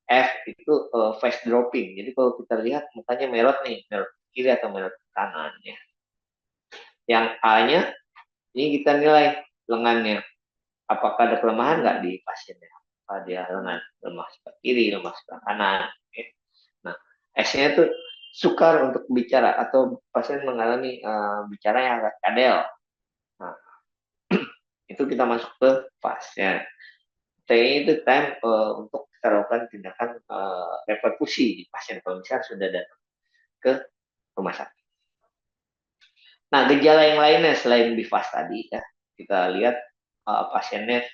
F itu face dropping. Jadi kalau kita lihat mukanya merot nih, merot kiri atau merot kanan ya. Yang A-nya ini kita nilai lengannya, apakah ada kelemahan nggak di pasiennya? Apakah dia lengan lemah sebelah kiri, lemah sebelah kanan? Ya. Nah, S-nya itu sukar untuk bicara atau pasien mengalami bicara yang agak kadel. Nah, itu kita masuk ke fase. T itu time untuk kita lakukan tindakan reperkusi di pasien kalau misalnya sudah datang ke rumah sakit. Nah, gejala yang lainnya selain bifas tadi ya, kita lihat pasiennya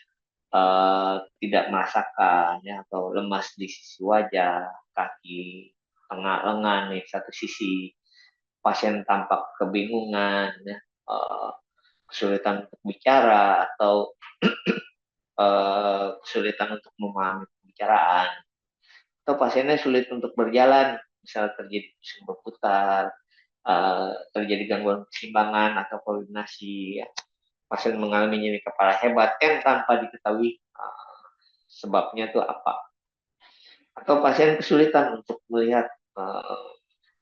tidak merasakan ya, atau lemas di sisi wajah, kaki, tengah lengan nih satu sisi, pasien tampak kebingungan ya, uh, kesulitan untuk bicara atau kesulitan untuk memahami pembicaraan, atau pasiennya sulit untuk berjalan, misal terjadi pusing berputar, terjadi gangguan keseimbangan atau koordinasi, ya. Pasien mengalami nyeri kepala hebat yang tanpa diketahui sebabnya itu apa, atau pasien kesulitan untuk melihat,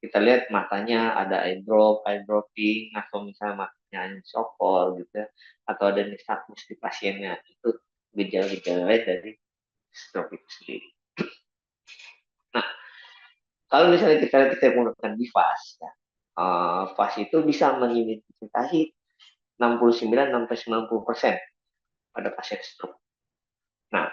kita lihat matanya ada eye drop, eye dropping, atau misalnya matanya sokol gitu ya, atau ada nystagmus di pasiennya, itu gejala-gejala dari stroke itu sendiri. Nah, kalau misalnya kita menggunakan BIFAS, ya, FAS itu bisa mengidentifikasi 69-90% pada pasien stroke. Nah,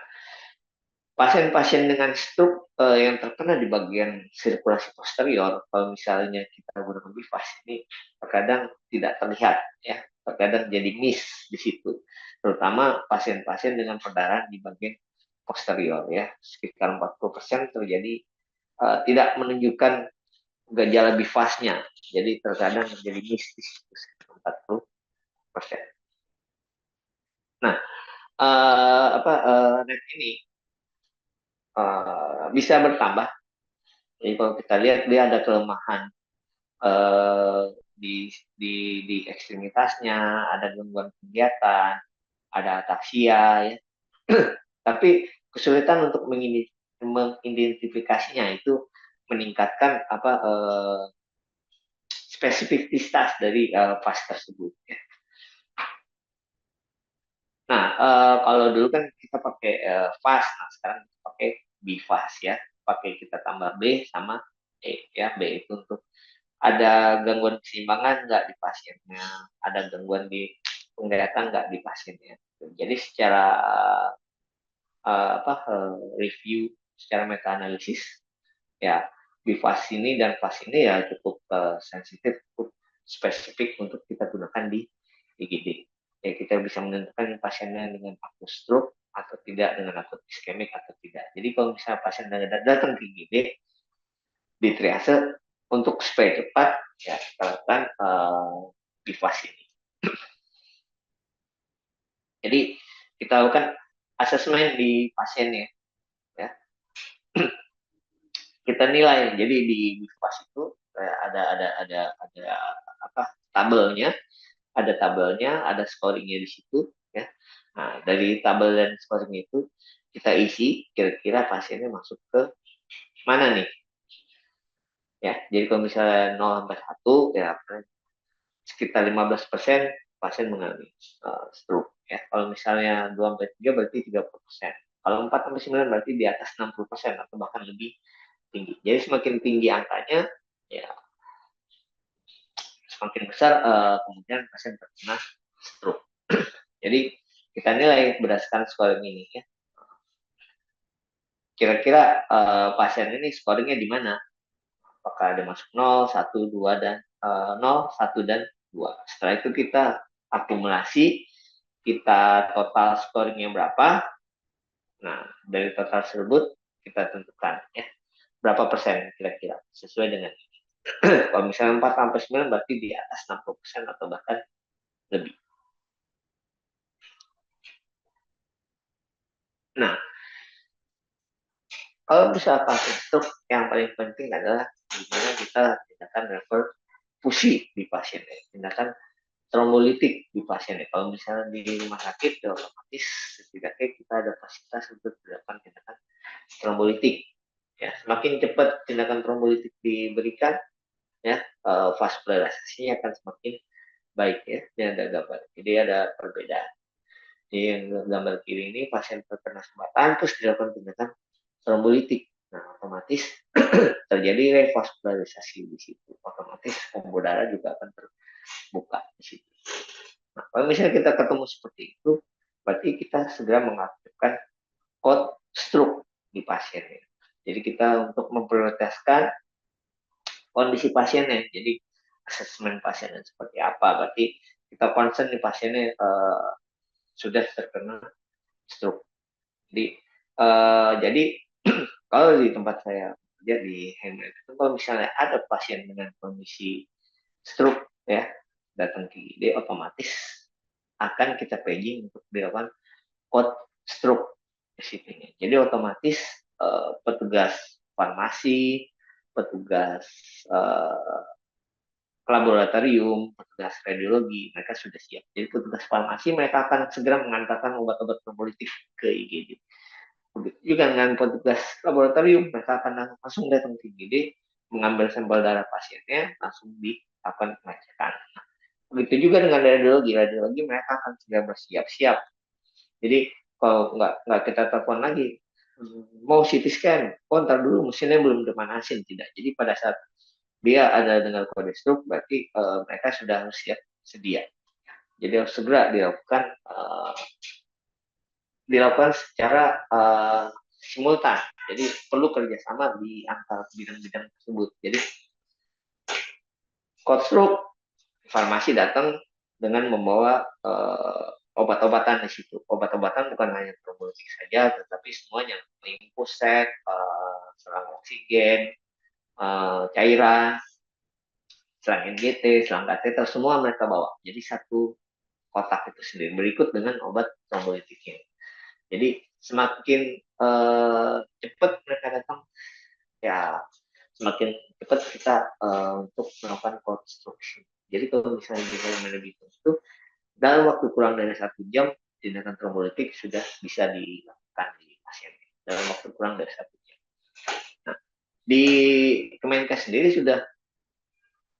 pasien-pasien dengan stroke yang terkena di bagian sirkulasi posterior, kalau misalnya kita gunakan BIFAS ini terkadang tidak terlihat, ya, terkadang jadi miss di situ, terutama pasien-pasien dengan perdarahan di bagian posterior, ya, sekitar 40% terjadi tidak menunjukkan gejala bifasnya, jadi terkadang menjadi miss di situ, sekitar 40%. Nah, net ini bisa bertambah. Jadi kalau kita lihat dia ada kelemahan di ekstremitasnya, ada gangguan kegiatan, ada ataksia, ya. Tapi kesulitan untuk mengidentifikasinya itu meningkatkan spesifisitas dari fas tersebut, ya. Nah, kalau dulu kan kita pakai fas, nah sekarang kita pakai bifas, ya. Pakai kita tambah B sama E, ya. B itu untuk ada gangguan keseimbangan nggak di pasiennya, ada gangguan di penglihatan nggak di pasiennya. Jadi secara review, secara meta analisis, ya, bifas ini dan fas ini ya cukup sensitif, cukup spesifik untuk kita gunakan di IGD. Ya, kita bisa menentukan pasiennya dengan akut stroke atau tidak, dengan akut iskemik atau tidak. Jadi kalau misalnya pasien datang ke IGD di triase, untuk supaya cepat, ya kita lakukan bifas ini. Jadi kita lakukan asesmen di pasiennya, ya. Kita nilai. Jadi di bifas itu ada apa, tabelnya, ada scoringnya di situ, ya. Nah, dari tabel dan scoring itu kita isi kira-kira pasiennya masuk ke mana nih, ya. Jadi kalau misalnya 0 sampai 1, ya sekitar 15% pasien mengalami stroke, ya. Kalau misalnya 2 sampai 3 berarti 30%. Kalau 4 sampai 9 berarti di atas 60% atau bahkan lebih tinggi. Jadi semakin tinggi angkanya, ya semakin besar kemungkinan pasien terkena stroke. Jadi kita nilai berdasarkan scoring ini, ya. Kira-kira pasien ini scoringnya di mana? Apakah ada masuk 0, 1, 2 dan 0, 1 dan 2. Setelah itu kita akumulasi, kita total scoringnya berapa. Nah, dari total tersebut kita tentukan, ya, berapa persen kira-kira sesuai dengan ini. Kalau misalnya 4 sampai 9 berarti di atas 60% atau bahkan lebih. Nah, kalau bisa pakai stroke, yang paling penting adalah gimana kita tindakan reperfusi di pasien, tindakan trombolitik di pasien. Kalau misalnya di rumah sakit, ya otomatis setidaknya kita ada fasilitas untuk dilakukan tindakan trombolitik. Ya, semakin cepat tindakan trombolitik diberikan, ya, vaskularisasinya akan semakin baik, ya. Ini ada gambar. Jadi ada perbedaan. Di gambar kiri ini pasien terkena sumbatan terus dilakukan tindakan trombolitik. Nah, otomatis terjadi revaskularisasi di situ. Otomatis pembuluh darah juga akan terbuka di situ. Nah, kalau misalnya kita ketemu seperti itu, berarti kita segera mengaktifkan code stroke di pasiennya. Jadi kita untuk memprioritaskan kondisi pasiennya. Jadi asesmen pasiennya seperti apa. Berarti kita concern di pasiennya sudah terkena stroke. Jadi kalau di tempat saya kerja di Henry itu, kalau misalnya ada pasien dengan kondisi stroke, ya, datang ke IGD, otomatis akan kita paging untuk dilakukan code stroke SCP-nya. Jadi otomatis petugas farmasi, petugas laboratorium, petugas radiologi, mereka sudah siap. Jadi petugas farmasi mereka akan segera mengantarkan obat-obat trombolytik ke IGD. Begitu juga dengan petugas laboratorium, mereka akan langsung datang ke IGD, mengambil sampel darah pasiennya, langsung dilakukan pengecekan. Begitu juga dengan radiologi, radiologi mereka akan segera bersiap-siap. Jadi kalau nggak kita telepon lagi, mau CT scan, oh ntar dulu mesinnya belum dimanasin, tidak. Jadi pada saat dia ada dengan kode stroke, berarti mereka sudah harus siap sedia. Jadi harus segera dilakukan secara simultan. Jadi perlu kerjasama di antara bidang-bidang tersebut. Jadi code stroke, farmasi datang dengan membawa obat-obatan di situ. Obat-obatan bukan hanya trombolytik saja, tetapi semuanya, limfoset, selang oksigen, cairan, selang NGT, selang kateter, semua mereka bawa. Jadi satu kotak itu sendiri, berikut dengan obat trombolytiknya. Jadi semakin cepat mereka datang, ya semakin cepat kita untuk melakukan construction. Jadi kalau misalnya kita lebih itu dalam waktu kurang dari 1 jam, tindakan trombolytik sudah bisa dilakukan di pasien dalam waktu kurang dari 1 jam. Nah, di Kemenkes sendiri sudah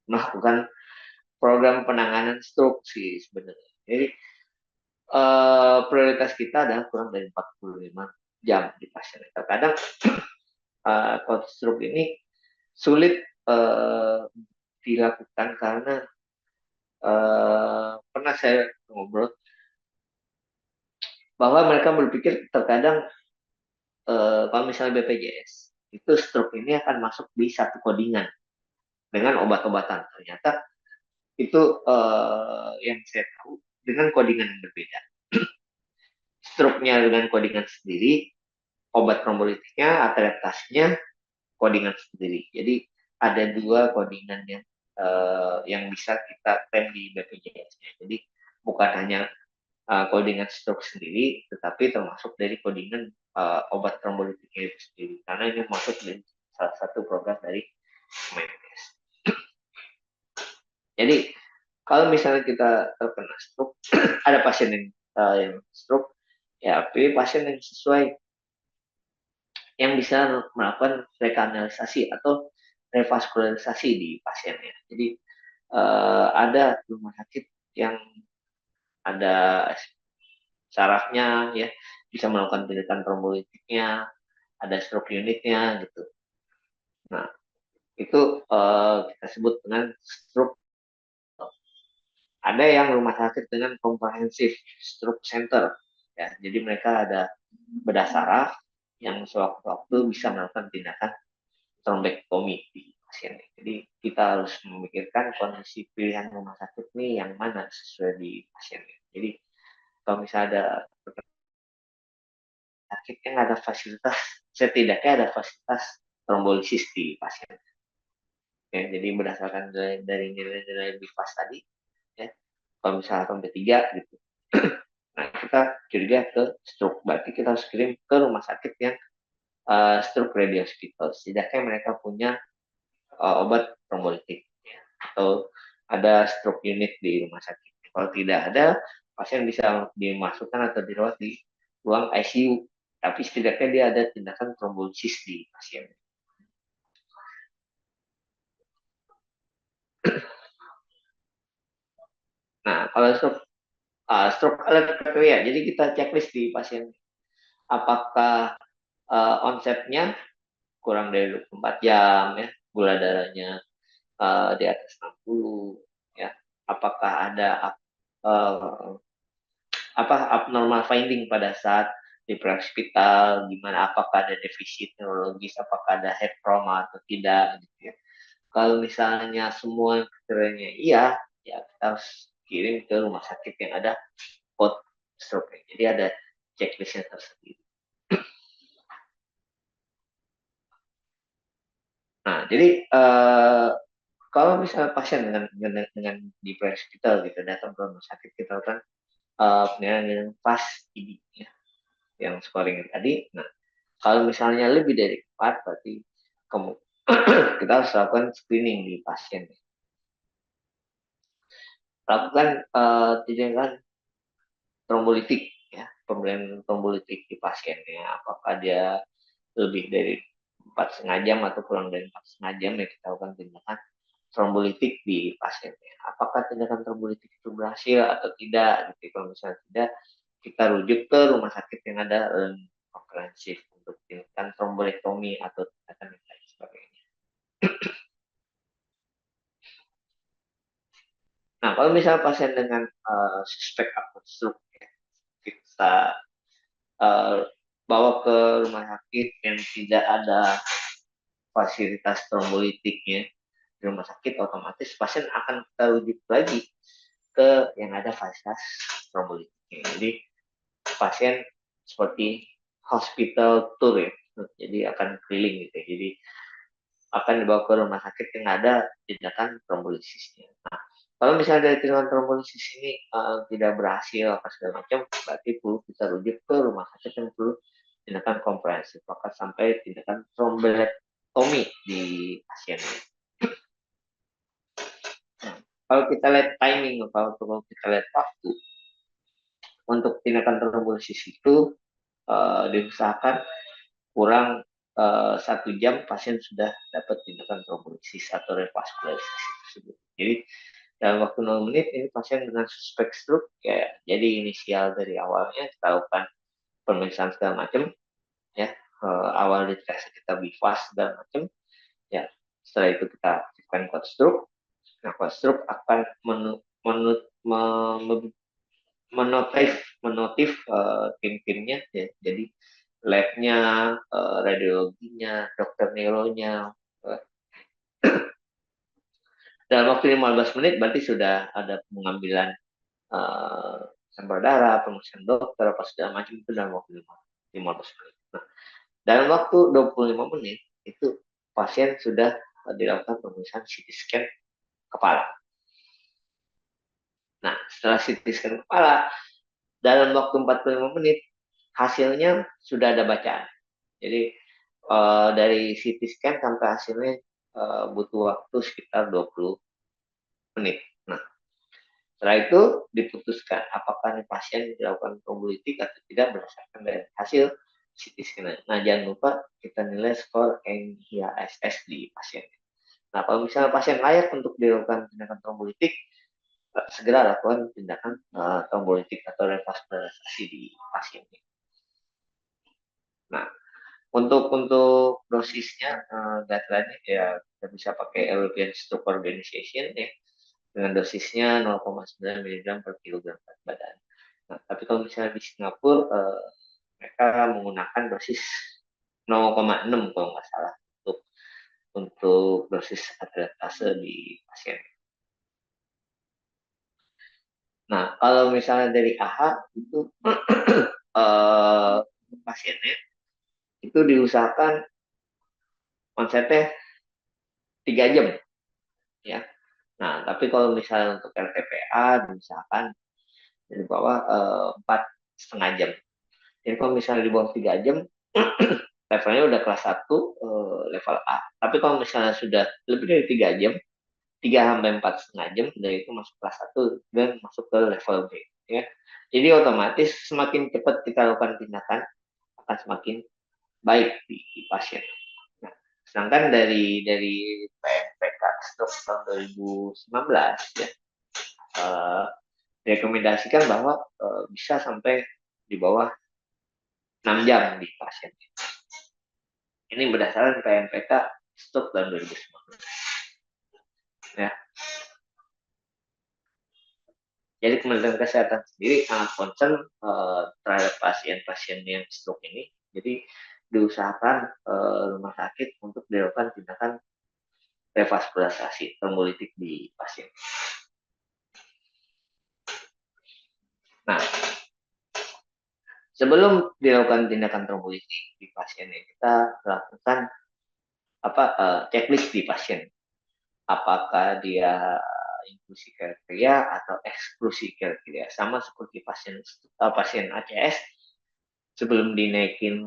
melakukan program penanganan stroke sih sebenarnya. Jadi prioritas kita adalah kurang dari 45 jam di pasien. Terkadang stroke ini sulit dilakukan karena pernah saya ngobrol bahwa mereka berpikir terkadang kalau misalnya BPJS itu stroke ini akan masuk di satu codingan dengan obat-obatan. Ternyata itu yang saya tahu dengan codingan yang berbeda. Stroke-nya dengan codingan sendiri, obat trombolytiknya, adaptasinya codingan sendiri. Jadi ada 2 codingan yang bisa kita klaim di BPJS-nya. Jadi bukan hanya codingan stroke sendiri, tetapi termasuk dari codingan obat trombolytiknya itu sendiri. Karena ini masuk dari salah satu program dari Kemenkes. Jadi kalau misalnya kita terkena stroke, ada pasien yang stroke, ya pilih pasien yang sesuai, yang bisa melakukan rekanalisasi atau revaskularisasi di pasiennya. Jadi ada rumah sakit yang ada sarafnya, ya bisa melakukan tindakan trombolytiknya, ada stroke unitnya gitu. Nah itu kita sebut dengan stroke. Ada yang rumah sakit dengan comprehensive stroke center, ya. Jadi mereka ada bedah saraf yang sewaktu-waktu bisa melakukan tindakan trombektomi di pasien. Jadi kita harus memikirkan kondisi pilihan rumah sakit ini yang mana sesuai di pasien. Jadi kalau misalnya ada sakit yang ada fasilitas, setidaknya ada fasilitas trombolisis di pasien. Ya, jadi berdasarkan dari nilai-nilai BIFAS tadi, ya, kalau misalnya sampai 3 gitu, nah kita curiga ke stroke, berarti kita harus kirim ke rumah sakit yang stroke ready hospital. Setidaknya mereka punya obat trombolitik, ya, atau ada stroke unit di rumah sakit. Kalau tidak ada, pasien bisa dimasukkan atau dirawat di ruang ICU, tapi setidaknya dia ada tindakan trombolisis di pasien. Nah, kalau stroke alert PPW, jadi kita checklist di pasien. Apakah onsetnya kurang dari 24 jam, ya, gula darahnya di atas 60, ya. Apakah ada abnormal finding pada saat di hospital, gimana, apakah ada defisit neurologis, apakah ada head trauma atau tidak gitu ya. Kalau misalnya semua kriterianya iya, ya kita harus kirim ke rumah sakit yang ada code stroke. Jadi ada checklistnya tersendiri. Nah, jadi Kalau misalnya pasien dengan depresi kita gitu datang ke rumah sakit, kita kan penilaian dengan fast ID ya, yang scoring tadi. Nah, kalau misalnya lebih dari 4, berarti kamu kita harus lakukan screening di pasien. Lakukan tindakan trombolitik ya, pemberian trombolitik di pasiennya. Apakah dia lebih dari 4,5 jam atau kurang dari 4,5 jam, ya kita lakukan tindakan trombolitik di pasiennya. Apakah tindakan trombolitik itu berhasil atau tidak? Gitu. Kalau misalnya tidak, kita rujuk ke rumah sakit yang ada komprehensif untuk tindakan trombolektomi atau tindakan yang lain sebagainya. Nah, kalau misalnya pasien dengan suspek akut stroke, ya, kita uh, bawa ke rumah sakit yang tidak ada fasilitas trombolitiknya di rumah sakit, otomatis pasien akan kita rujuk lagi ke yang ada fasilitas trombolitiknya. Jadi pasien seperti hospital tour ya, jadi akan keliling gitu ya. Jadi akan dibawa ke rumah sakit yang ada tindakan trombolisisnya. Nah, kalau misalnya dari tindakan trombolisis ini tidak berhasil apa segala macam, berarti perlu kita rujuk ke rumah sakit yang perlu tindakan komprehensif, maka sampai tindakan trombektomi di pasien. Nah, kalau kita lihat timing, kalau kita lihat waktu untuk tindakan trombolisis itu diusahakan kurang 1 jam pasien sudah dapat tindakan trombolisis atau revaskularisasi tersebut. Jadi dalam waktu 0 menit ini pasien dengan suspek stroke ya, jadi inisial dari awalnya kita lakukan pemeriksaan segala macam ya, awal deteksi kita bifas segala macam ya, setelah itu kita aktifkan code stroke. Nah, code stroke akan menotif tim-timnya ya, jadi labnya, radiologinya, dokter neuronya. Dalam waktu 15 menit berarti sudah ada pengambilan sampel darah, pemeriksaan dokter, apa segala macam itu dalam waktu 15 menit. Nah, dalam waktu 25 menit itu pasien sudah dilakukan pemeriksaan CT scan kepala. Nah, setelah CT scan kepala, dalam waktu 45 menit hasilnya sudah ada bacaan. Jadi dari CT scan sampai hasilnya butuh waktu sekitar 20 menit. Nah, setelah itu diputuskan apakah nih pasien dilakukan trombolitik atau tidak berdasarkan dari hasil CT scan. Nah, jangan lupa kita nilai skor NIHSS di pasien. Nah, kalau misalnya pasien layak untuk dilakukan tindakan trombolitik, segera lakukan tindakan trombolitik atau revaskularisasi di pasien. Nah, untuk dosisnya, guideline ya kita bisa pakai European Stroke Organization ya, dengan dosisnya 0,9 mg per kilogram berat badan. Nah, tapi kalau misalnya di Singapura mereka menggunakan dosis 0,6 kalau nggak salah untuk dosis adrenalase di pasien. Nah, kalau misalnya dari AHA itu pasiennya itu diusahakan konsepnya 3 jam ya. Nah, tapi kalau misalnya untuk LTPA misalkan di bawah 4,5 jam. Jadi kalau misalnya di bawah 3 jam, levelnya udah kelas 1, level A. Tapi kalau misalnya sudah lebih dari 3 jam, 3 sampai 4,5 jam, dari itu masuk kelas 1 dan masuk ke level B. Ya. Jadi otomatis semakin cepat kita lakukan tindakan, akan semakin baik di pasien. Nah, sedangkan dari PNPK stroke tahun 2019 ya, direkomendasikan bahwa bisa sampai di bawah 6 jam di pasien. Ini berdasarkan PNPK stroke tahun 2019. Ya. Jadi Kementerian Kesehatan sendiri sangat concern terhadap pasien-pasien yang stroke ini. Jadi diusahakan rumah sakit untuk dilakukan tindakan revaskularisasi trombolitik di pasien. Nah, sebelum dilakukan tindakan trombolitik di pasien, kita lakukan checklist di pasien. apakah dia inklusi kriteria atau eksklusi kriteria, sama seperti pasien ACS sebelum dinaikin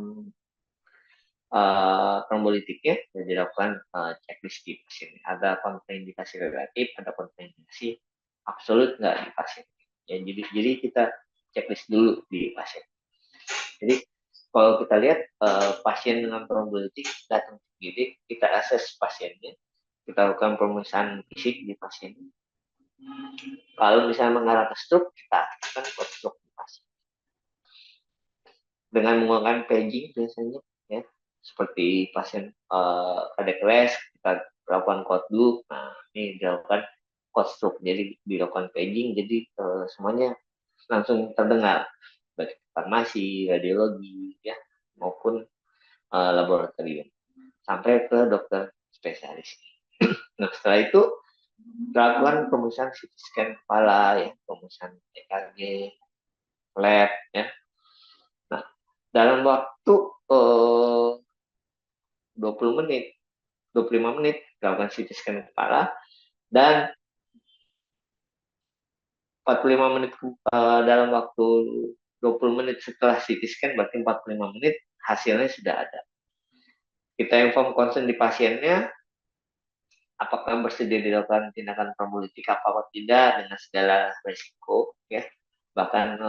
trombolitiknya sudah dilakukan checklist di pasien. Ada kontraindikasi relatif, ada kontraindikasi absolut nggak di pasien. Ya, jadi kita checklist dulu di pasien. Jadi kalau kita lihat pasien dengan trombolitik datang ke GD, kita akses pasiennya, kita lakukan pemeriksaan fisik di pasien. Kalau misalnya mengarah ke stroke, kita aktifkan code stroke di pasien. Dengan menggunakan paging biasanya, ya, seperti pasien cardiac arrest, kita lakukan code dulu. Nah, ini dilakukan code stroke, jadi dilakukan paging, jadi semuanya langsung terdengar, baik farmasi, radiologi, ya, maupun laboratorium, sampai ke dokter spesialis. Nah, setelah itu dilakukan pemeriksaan CT scan kepala, ya, pemeriksaan EKG, lab, ya. Nah, dalam waktu 20 menit, 25 menit dilakukan CT scan kepala, dan 45 menit dalam waktu 20 menit setelah CT scan, berarti 45 menit hasilnya sudah ada. Kita inform konsen di pasiennya, apakah bersedia dilakukan tindakan trombolitik apa tidak dengan segala resiko, ya, bahkan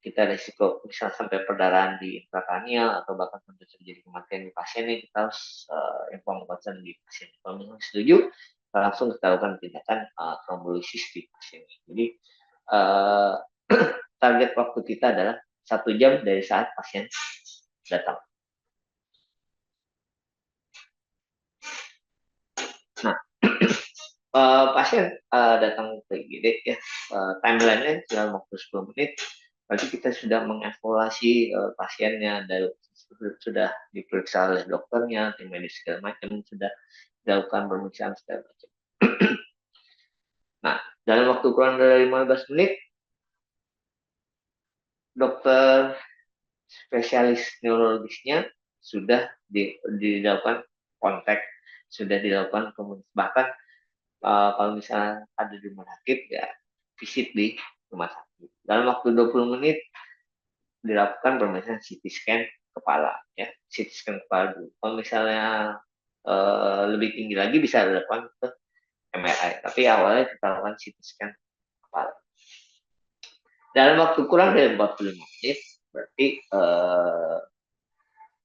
kita resiko misal sampai perdarahan di intrakranial atau bahkan sampai terjadi kematian di pasien, ini kita harus inform konsen di pasien. Kalau memang setuju, langsung kita lakukan tindakan trombolisis di pasien. Jadi target waktu kita adalah 1 jam dari saat pasien datang. Nah, pasien datang ke IGD, ya, timeline-nya dalam waktu 10 menit, berarti kita sudah mengevaluasi pasiennya, dari sudah diperiksa oleh dokternya, tim medis segala macam, sudah dilakukan pemeriksaan segala macam. Nah, dalam waktu kurang dari 15 menit, dokter spesialis neurologisnya sudah dilakukan kontak, sudah dilakukan komunikasi, bahkan kalau misalnya ada di rumah sakit, ya visit di rumah sakit. Dalam waktu 20 menit dilakukan pemeriksaan CT scan kepala, ya, CT scan kepala dulu. Kalau misalnya lebih tinggi lagi bisa dilakukan ke MRI, tapi awalnya kita lakukan CT scan kepala. Dalam waktu kurang dari 45 menit, berarti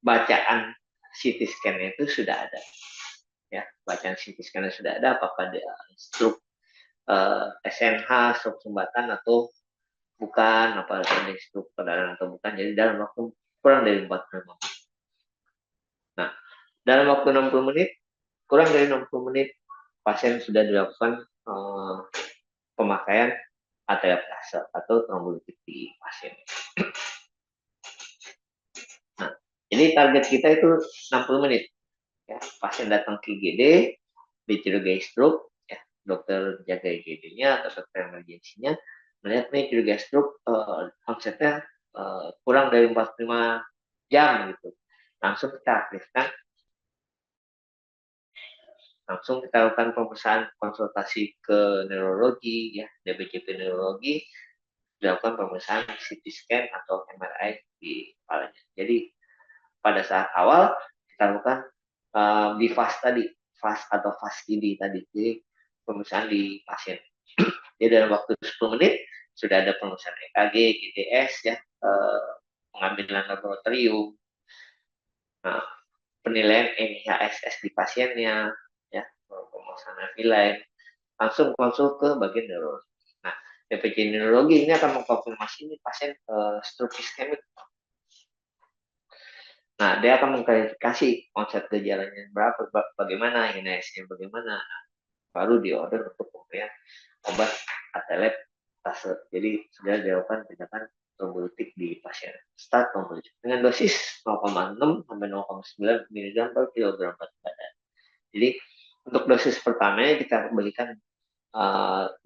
bacaan CT scan-nya itu sudah ada. Ya, bacaan CT scan-nya sudah ada, apakah dia stroke SNH, stroke sumbatan atau bukan, apa ada stroke perdarahan atau bukan. Jadi dalam waktu kurang dari 45 menit. Nah, dalam waktu 60 menit, kurang dari 60 menit, pasien sudah dilakukan pemakaian arterial atau trombolitik di pasien. Nah, jadi target kita itu 60 menit. Ya, pasien datang ke IGD, dicurigai stroke, ya, dokter jaga IGD-nya atau dokter emergensinya melihat nih curiga stroke, konsepnya kurang dari 45 jam gitu. Langsung kita aktifkan, langsung kita lakukan pemeriksaan konsultasi ke neurologi, ya, DBJP neurologi, dilakukan pemeriksaan CT scan atau MRI di kepalanya. Jadi pada saat awal kita lakukan di fast tadi, fast atau fast ID tadi, jadi pemeriksaan di pasien. Jadi dalam waktu 10 menit sudah ada pemeriksaan EKG, GTS, ya, pengambilan laboratorium, nah, penilaian NIHSS di pasiennya, ya, pemeriksaan lain, langsung konsul ke bagian neurologi. Nah, DPC neurologi ini akan mengkonfirmasi ini pasien stroke iskemik. Nah, dia akan mengklarifikasi konsep gejalanya berapa, bagaimana, NIHSS-nya bagaimana, baru diorder untuk pemberian obat atelet tase. Jadi sudah dilakukan tindakan trombolitik di pasien. Start trombolitik dengan dosis 0,6 sampai 0,9 mg per kilogram berat badan. Jadi untuk dosis pertamanya kita berikan 10%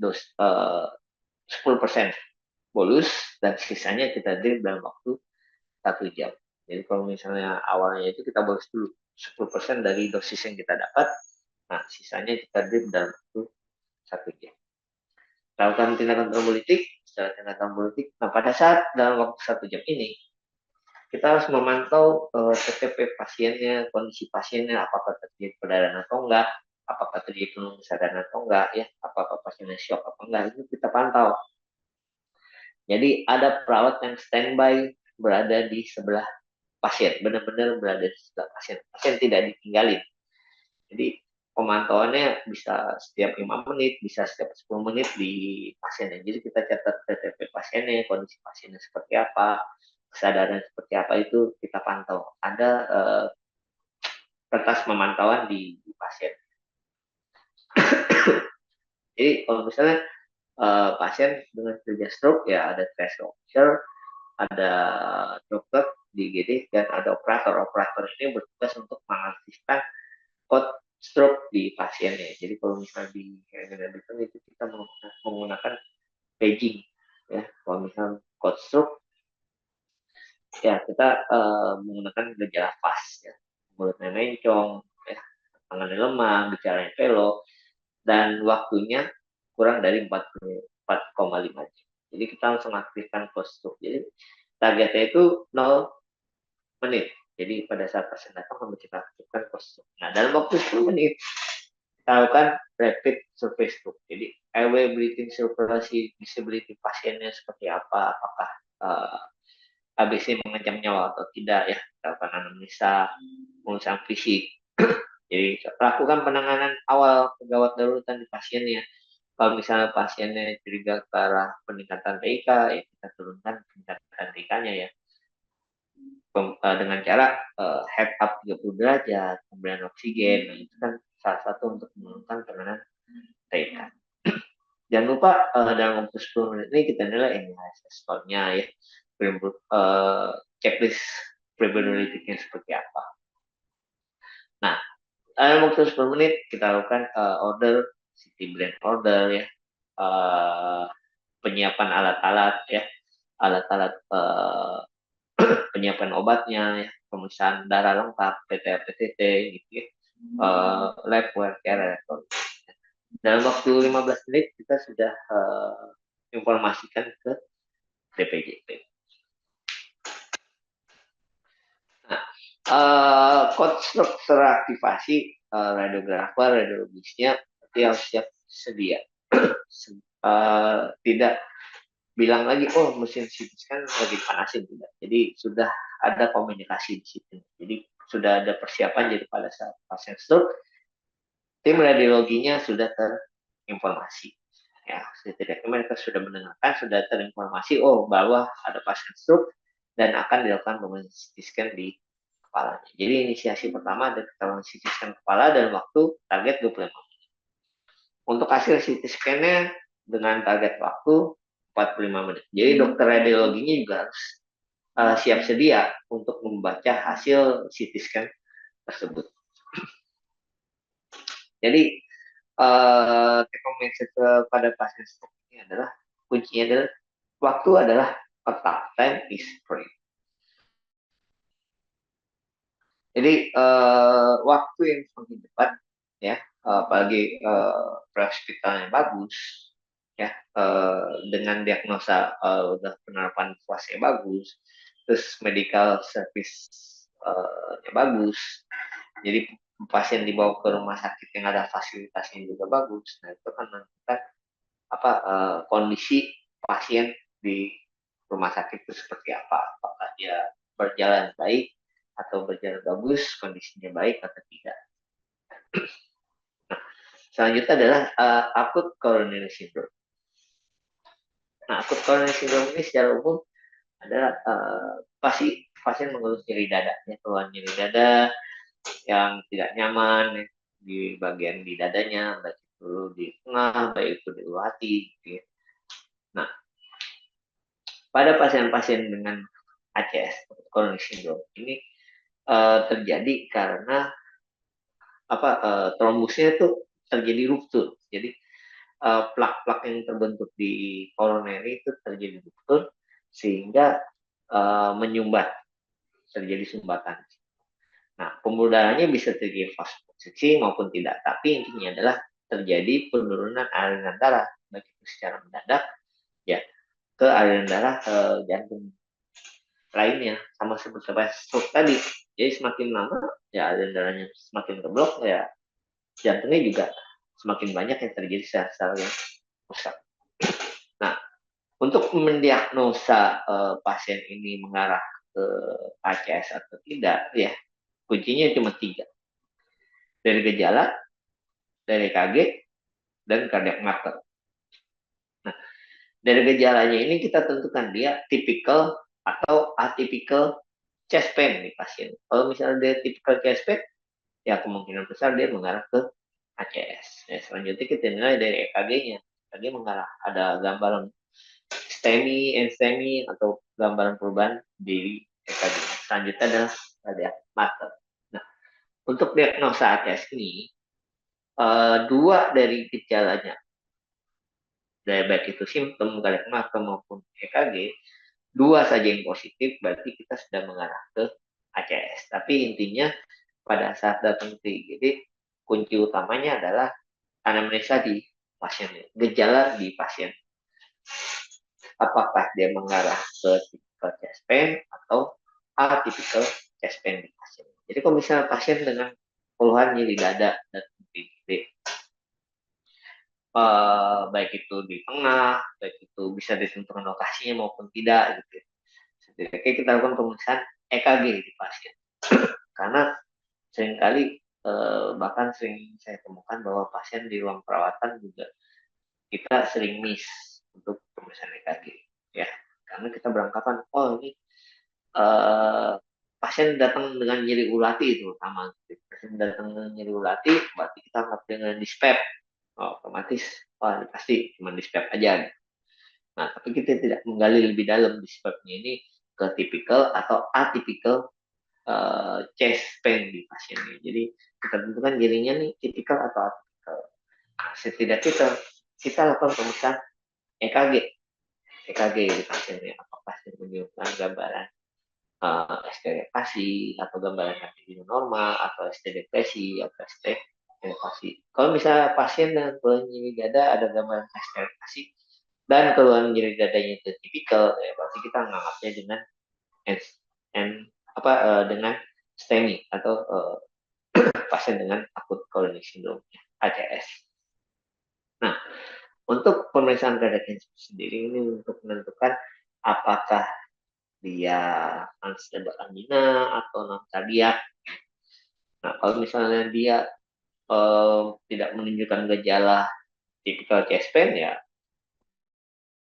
bolus, dan sisanya kita drip dalam waktu 1 jam. Jadi kalau misalnya awalnya itu kita bolus dulu 10% dari dosis yang kita dapat, Nah, sisanya kita drip dalam waktu 1 jam. Lakukan tindakan trombolytik, setelah tindakan trombolytik. Nah, pada saat dalam waktu 1 jam ini, kita harus memantau TTP pasiennya, kondisi pasiennya, apakah terjadi perdarahan atau enggak, apakah terjadi penurunan kesadaran atau enggak, ya, apakah pasiennya shock atau enggak, itu kita pantau. Jadi ada perawat yang standby berada di sebelah pasien, benar-benar berada di sebelah pasien. Pasien tidak ditinggalin. Jadi pemantauannya bisa setiap 5 menit, bisa setiap 10 menit di pasiennya. Jadi kita catat TTP pasiennya, kondisi pasiennya seperti apa, kesadaran seperti apa, itu kita pantau. Ada kertas pemantauan di pasien. Jadi kalau misalnya pasien dengan gejala stroke, ya ada threshold officer, ada dokter di IGD, dan ada operator. Operator ini bertugas untuk mengaktifkan code stroke di pasiennya. Jadi kalau misalnya di Helen itu kita menggunakan paging, ya. Kalau misalnya code stroke, ya kita menggunakan gejala fast, ya. Mulutnya mencong, ya, tangannya lemah, bicaranya velo, dan waktunya kurang dari 4,5 jam. Jadi kita langsung aktifkan code stroke. Jadi targetnya itu 0 menit. Jadi pada saat pasien datang kami kita aktifkan code stroke. Nah, dalam waktu 10 menit kita lakukan rapid survey stroke. Jadi airway breathing sirkulasi disability pasiennya seperti apa, apakah ABC mengancam nyawa atau tidak, ya. Kita lakukan anamnesa, pemeriksaan fisik. Jadi lakukan penanganan awal kegawat daruratan di pasiennya. Kalau misalnya pasiennya curiga ke arah peningkatan TIK, ya kita turunkan peningkatan TIK-nya, ya. Dengan cara head up 30 derajat, pemberian oksigen, nah itu kan salah satu untuk menurunkan tekanan TIK. Jangan lupa dalam waktu 10 menit ini kita nilai NIHSS score-nya, ya, checklist probability-nya seperti apa. Nah, dalam waktu 10 menit kita lakukan order, CT blend order, ya, penyiapan alat-alat, ya, alat-alat penyiapan obatnya, ya, pemeriksaan darah lengkap, PTA, PTT, gitu, ya, lab work, elektronik. Dalam waktu 15 menit kita sudah informasikan ke DPJP. Nah, code stroke teraktivasi, radiografer, radiologisnya yang siap sedia. Tidak bilang lagi, oh mesin CT scan lagi panasin, tidak. Jadi sudah ada komunikasi di situ. Jadi sudah ada persiapan. Jadi pada saat pasien stroke, tim radiologinya sudah terinformasi. Ya, setidaknya mereka sudah mendengarkan, sudah terinformasi, oh bahwa ada pasien stroke dan akan dilakukan pemeriksaan CT scan di kepalanya. Jadi inisiasi pertama ada kita CT scan kepala dan waktu target 25 menit. Untuk hasil CT scan-nya dengan target waktu 45 menit. Jadi dokter radiologinya juga harus siap sedia untuk membaca hasil CT scan tersebut. Jadi take-home message kepada pasien stroke ini adalah, kuncinya adalah waktu adalah otak, time is free. Jadi waktu yang semakin cepat, ya, apalagi hospitalnya bagus, ya, dengan diagnosa udah penerapan fase bagus, terus medical service bagus, jadi pasien dibawa ke rumah sakit yang ada fasilitasnya juga bagus. Nah itu kan menentukan apa kondisi pasien di rumah sakit itu seperti apa, apakah dia berjalan baik atau berjalan bagus, kondisinya baik atau tidak. Nah, selanjutnya adalah acute coronary syndrome. Nah, acute coronary syndrome ini secara umum adalah pasien mengeluh nyeri dada, ya, keluhan nyeri dada yang tidak nyaman, ya, di bagian di dadanya, baik itu di tengah, baik itu di luar hati, gitu, ya. Nah, pada pasien-pasien dengan ACS, coronary syndrome, ini terjadi karena trombusnya itu terjadi ruptur. Jadi plak-plak yang terbentuk di koroneri itu terjadi ruptur sehingga menyumbat, terjadi sumbatan. Nah, pembuluh darahnya bisa terjadi rekonstruksi maupun tidak. Tapi intinya adalah terjadi penurunan aliran darah, baik itu secara mendadak ya ke aliran darah jantung lainnya, sama seperti stroke tadi. Jadi semakin lama ya aliran darahnya semakin keblok ya jantungnya juga semakin banyak yang terjadi sel-sel yang rusak. Nah, untuk mendiagnosa pasien ini mengarah ke ACS atau tidak, ya kuncinya cuma tiga. Dari gejala, dari EKG, dan cardiac marker. Nah, dari gejalanya ini kita tentukan dia tipikal atau atypical chest pain di pasien. Kalau misalnya dia typical chest pain, ya kemungkinan besar dia mengarah ke ACS. Ya, selanjutnya kita nilai dari EKG-nya. EKG mengarah ada gambaran STEMI, NSTEMI, atau gambaran perubahan di EKG. Selanjutnya adalah cardiac marker. Nah, untuk diagnosa ACS ini, dua dari gejalanya, baik itu simptom, cardiac marker maupun EKG, dua saja yang positif, berarti kita sudah mengarah ke ACS. Tapi intinya pada saat datang ke IGD, kunci utamanya adalah anamnesa di pasien, gejala di pasien. Apakah dia mengarah ke typical chest pain atau atypical chest pain di pasien. Jadi kalau misalnya pasien dengan keluhan nyeri dada dan IGD, baik itu di tengah, baik itu bisa ditentukan lokasinya maupun tidak gitu. Setidaknya kita lakukan pemeriksaan EKG di pasien. Karena seringkali bahkan sering saya temukan bahwa pasien di ruang perawatan juga kita sering miss untuk pemeriksaan EKG ya, karena kita beranggapan oh ini pasien datang dengan nyeri ulati itu utama, pasien datang dengan nyeri ulati berarti kita anggap dengan dispep, otomatis wah pasti cuma dispep aja. Nah tapi kita tidak menggali lebih dalam dispepnya ini ke tipikal atau atypical chest pain di pasiennya. Jadi kita tentukan nyerinya nih tipikal atau atypical. Setidaknya kita lakukan pemeriksaan EKG, EKG di pasiennya, apakah pasien menunjukkan gambaran ST elevasi atau gambaran hati normal atau ST depresi atau ST elevasi. Kalau misalnya pasien dengan keluhan nyeri dada ada gambaran ST elevasi dan keluhan nyeri dadanya itu tipikal, ya berarti kita menganggapnya dengan N, N dengan STEMI atau pasien dengan akut coronary syndrome ACS. Nah, untuk pemeriksaan cardiac sendiri ini untuk menentukan apakah dia unstable angina atau non kardiak. Nah, kalau misalnya dia tidak menunjukkan gejala tipikal chest pain ya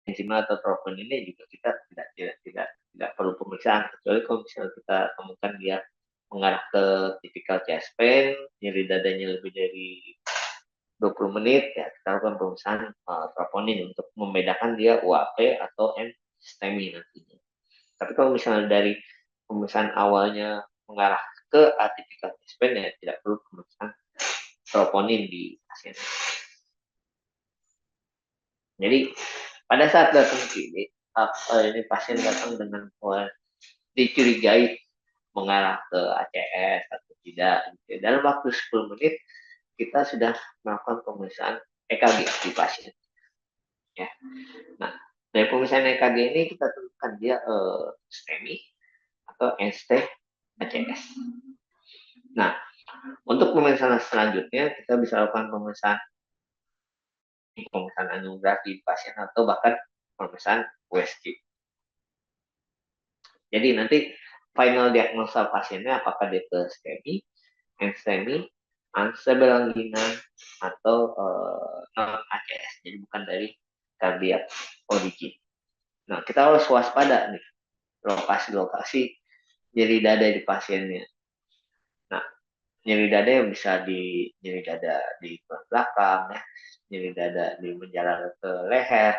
enzima atau troponin ini juga kita tidak perlu pemeriksaan, kecuali kalau misalnya kita temukan dia mengarah ke tipikal chest pain, nyeri dadanya lebih dari 20 menit ya kita lakukan pemeriksaan troponin untuk membedakan dia UAP atau STEMI nantinya. Tapi kalau misalnya dari pemeriksaan awalnya mengarah ke atypical chest pain ya tidak perlu pemeriksaan troponin di pasien. Jadi pada saat datang ini pasien datang dengan dicurigai mengarah ke ACS atau tidak. Gitu. Dalam waktu 10 menit kita sudah melakukan pemeriksaan EKG di pasien. Ya. Nah, dari pemeriksaan EKG ini kita tentukan dia STEMI atau ST ACS. Nah, untuk pemeriksaan selanjutnya kita bisa lakukan pemeriksaan angiografi pasien atau bahkan pemeriksaan USG. Jadi nanti final diagnosa pasiennya apakah dia ke STEMI, NSTEMI, unstable angina atau non ACS. Jadi bukan dari cardiac origin. Nah, kita harus waspada nih lokasi-lokasi nyeri dada di pasiennya. Nah, nyeri dada yang bisa di nyeri dada di belakang ya, nyeri dada di menjalar ke leher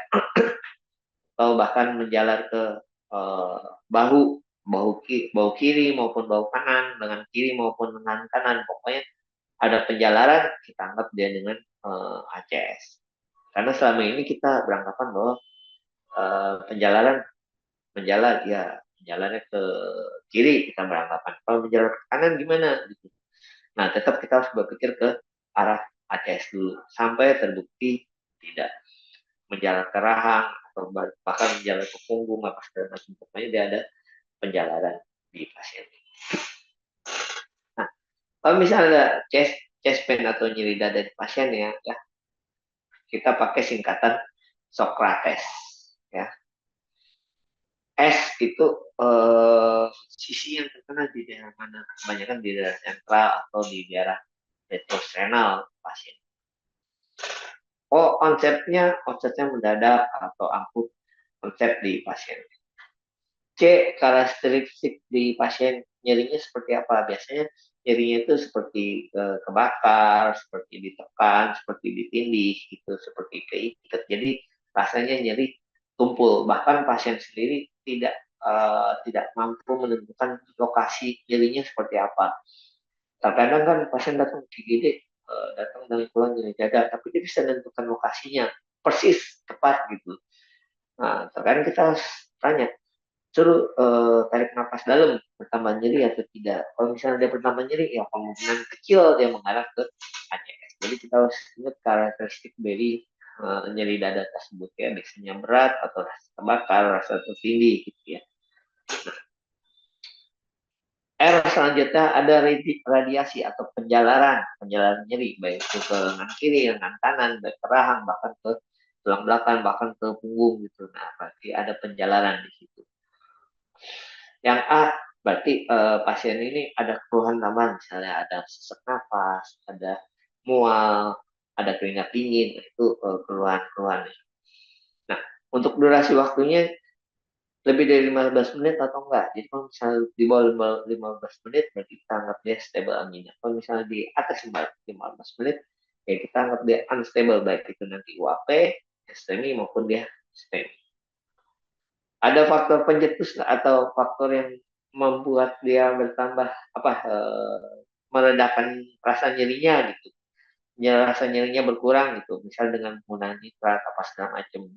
atau bahkan menjalar ke bahu bahu kiri maupun bahu kanan, dengan kiri maupun dengan kanan, pokoknya ada penjalaran kita anggap dia dengan ACS. Karena selama ini kita beranggapan bahwa penjalaran menjalar ya menjalarnya ke kiri kita beranggapan, kalau menjalar ke kanan gimana gitu. Nah, tetap kita harus berpikir ke arah ACS dulu sampai terbukti tidak menjalar ke rahang atau bahkan menjalar ke punggung apa segala macam. Pokoknya dia ada penjalaran di pasien. Nah, kalau misalnya ada chest pain atau nyeri dada di pasien ya kita pakai singkatan Socrates ya. S itu sisi yang terkena di daerah mana? Kebanyakan di daerah sentral atau di daerah retrosternal pasien. Onsetnya mendadak atau akut onset di pasien. C, karakteristik di pasien nyerinya seperti apa? Biasanya nyerinya itu seperti kebakar, seperti ditekan, seperti ditindih, gitu, seperti keikat. Jadi rasanya nyeri tumpul. Bahkan pasien sendiri tidak mampu menentukan lokasi nyerinya seperti apa. Terkadang kan pasien datang ke IGD, datang dari pulang nyeri dada, tapi dia bisa menentukan lokasinya persis tepat gitu. Nah, terkadang kita harus tanya, suruh tarik nafas dalam bertambah nyeri atau tidak. Kalau misalnya dia bertambah nyeri, ya kemungkinan kecil dia mengarah ke ACS. Jadi kita harus ingat karakteristik dari nyeri dada tersebut ya, biasanya berat atau rasa terbakar, rasa tertindih gitu ya. R selanjutnya ada radiasi atau penjalaran nyeri baik itu ke lengan kiri, lengan kanan, baik ke rahang bahkan ke tulang belakang bahkan ke punggung gitu. Nah, berarti ada penjalaran di situ. Yang A berarti pasien ini ada keluhan tambahan, misalnya ada sesak nafas, ada mual, ada keringat dingin, itu keluhan-keluhan. Nah, untuk durasi waktunya lebih dari 15 menit atau enggak. Jadi kalau misalnya di bawah 15 menit, berarti kita anggap dia stable anginnya. Kalau misalnya di atas 15 menit, ya kita anggap dia unstable, baik itu nanti UAP, STEMI maupun dia STEMI. Ada faktor pencetus atau faktor yang membuat dia bertambah meredakan rasa nyerinya gitu. Rasa nyerinya berkurang gitu, misal dengan penggunaan nitrat apa segala macam.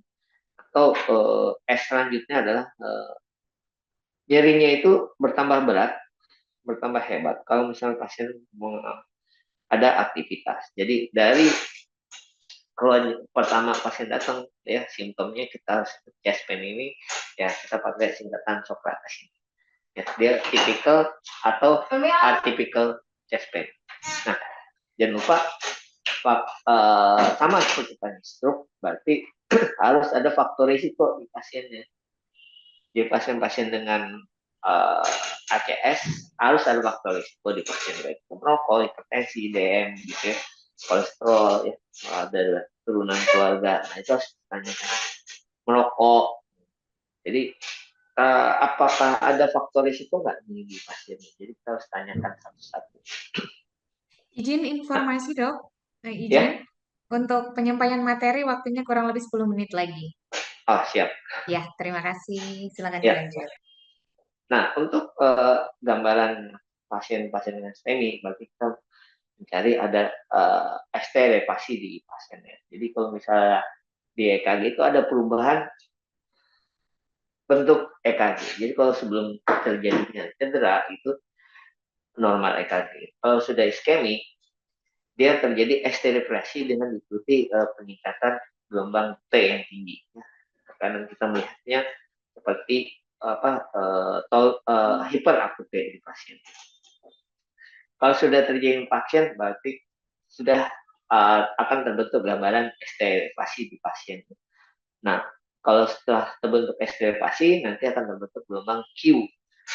Atau S selanjutnya adalah nyerinya itu bertambah berat, bertambah hebat kalau misalnya pasien ada aktivitas. Jadi dari kalau pertama pasien datang ya simptomnya kita chest pain ini ya kita pakai singkatan Socrates ini. Ya, dia tipikal atau atypical chest pain. Nah, jangan lupa sama seperti tadi stroke, berarti harus ada faktor risiko di pasiennya. Di pasien-pasien dengan ACS harus ada faktor risiko di pasien, baik merokok, hipertensi, DM, gitu ya, kolesterol, ya, ada turunan keluarga. Nah itu harus ditanyakan. Merokok. Jadi apakah ada faktor risiko nggak di pasien? Jadi kita harus tanyakan satu-satu. Izin informasi dok, izin Ya, untuk penyampaian materi waktunya kurang lebih 10 menit lagi. oh siap. Ya, terima kasih. Silakan Ya. dilanjut. Nah, untuk gambaran pasien-pasien dengan STEMI, berarti kita mencari ada ST elevasi di pasiennya. Jadi kalau misalnya di EKG itu ada perubahan bentuk EKG. Jadi kalau sebelum terjadinya cedera itu normal EKG. Kalau sudah iskemi, dia terjadi ST depresi dengan diikuti peningkatan gelombang T yang tinggi. Karena kita melihatnya seperti hiperakut di pasien. Kalau sudah terjadi pasien, berarti sudah akan terbentuk gambaran esterifikasi di pasien. Nah, kalau setelah terbentuk esterifikasi, nanti akan terbentuk gelombang Q,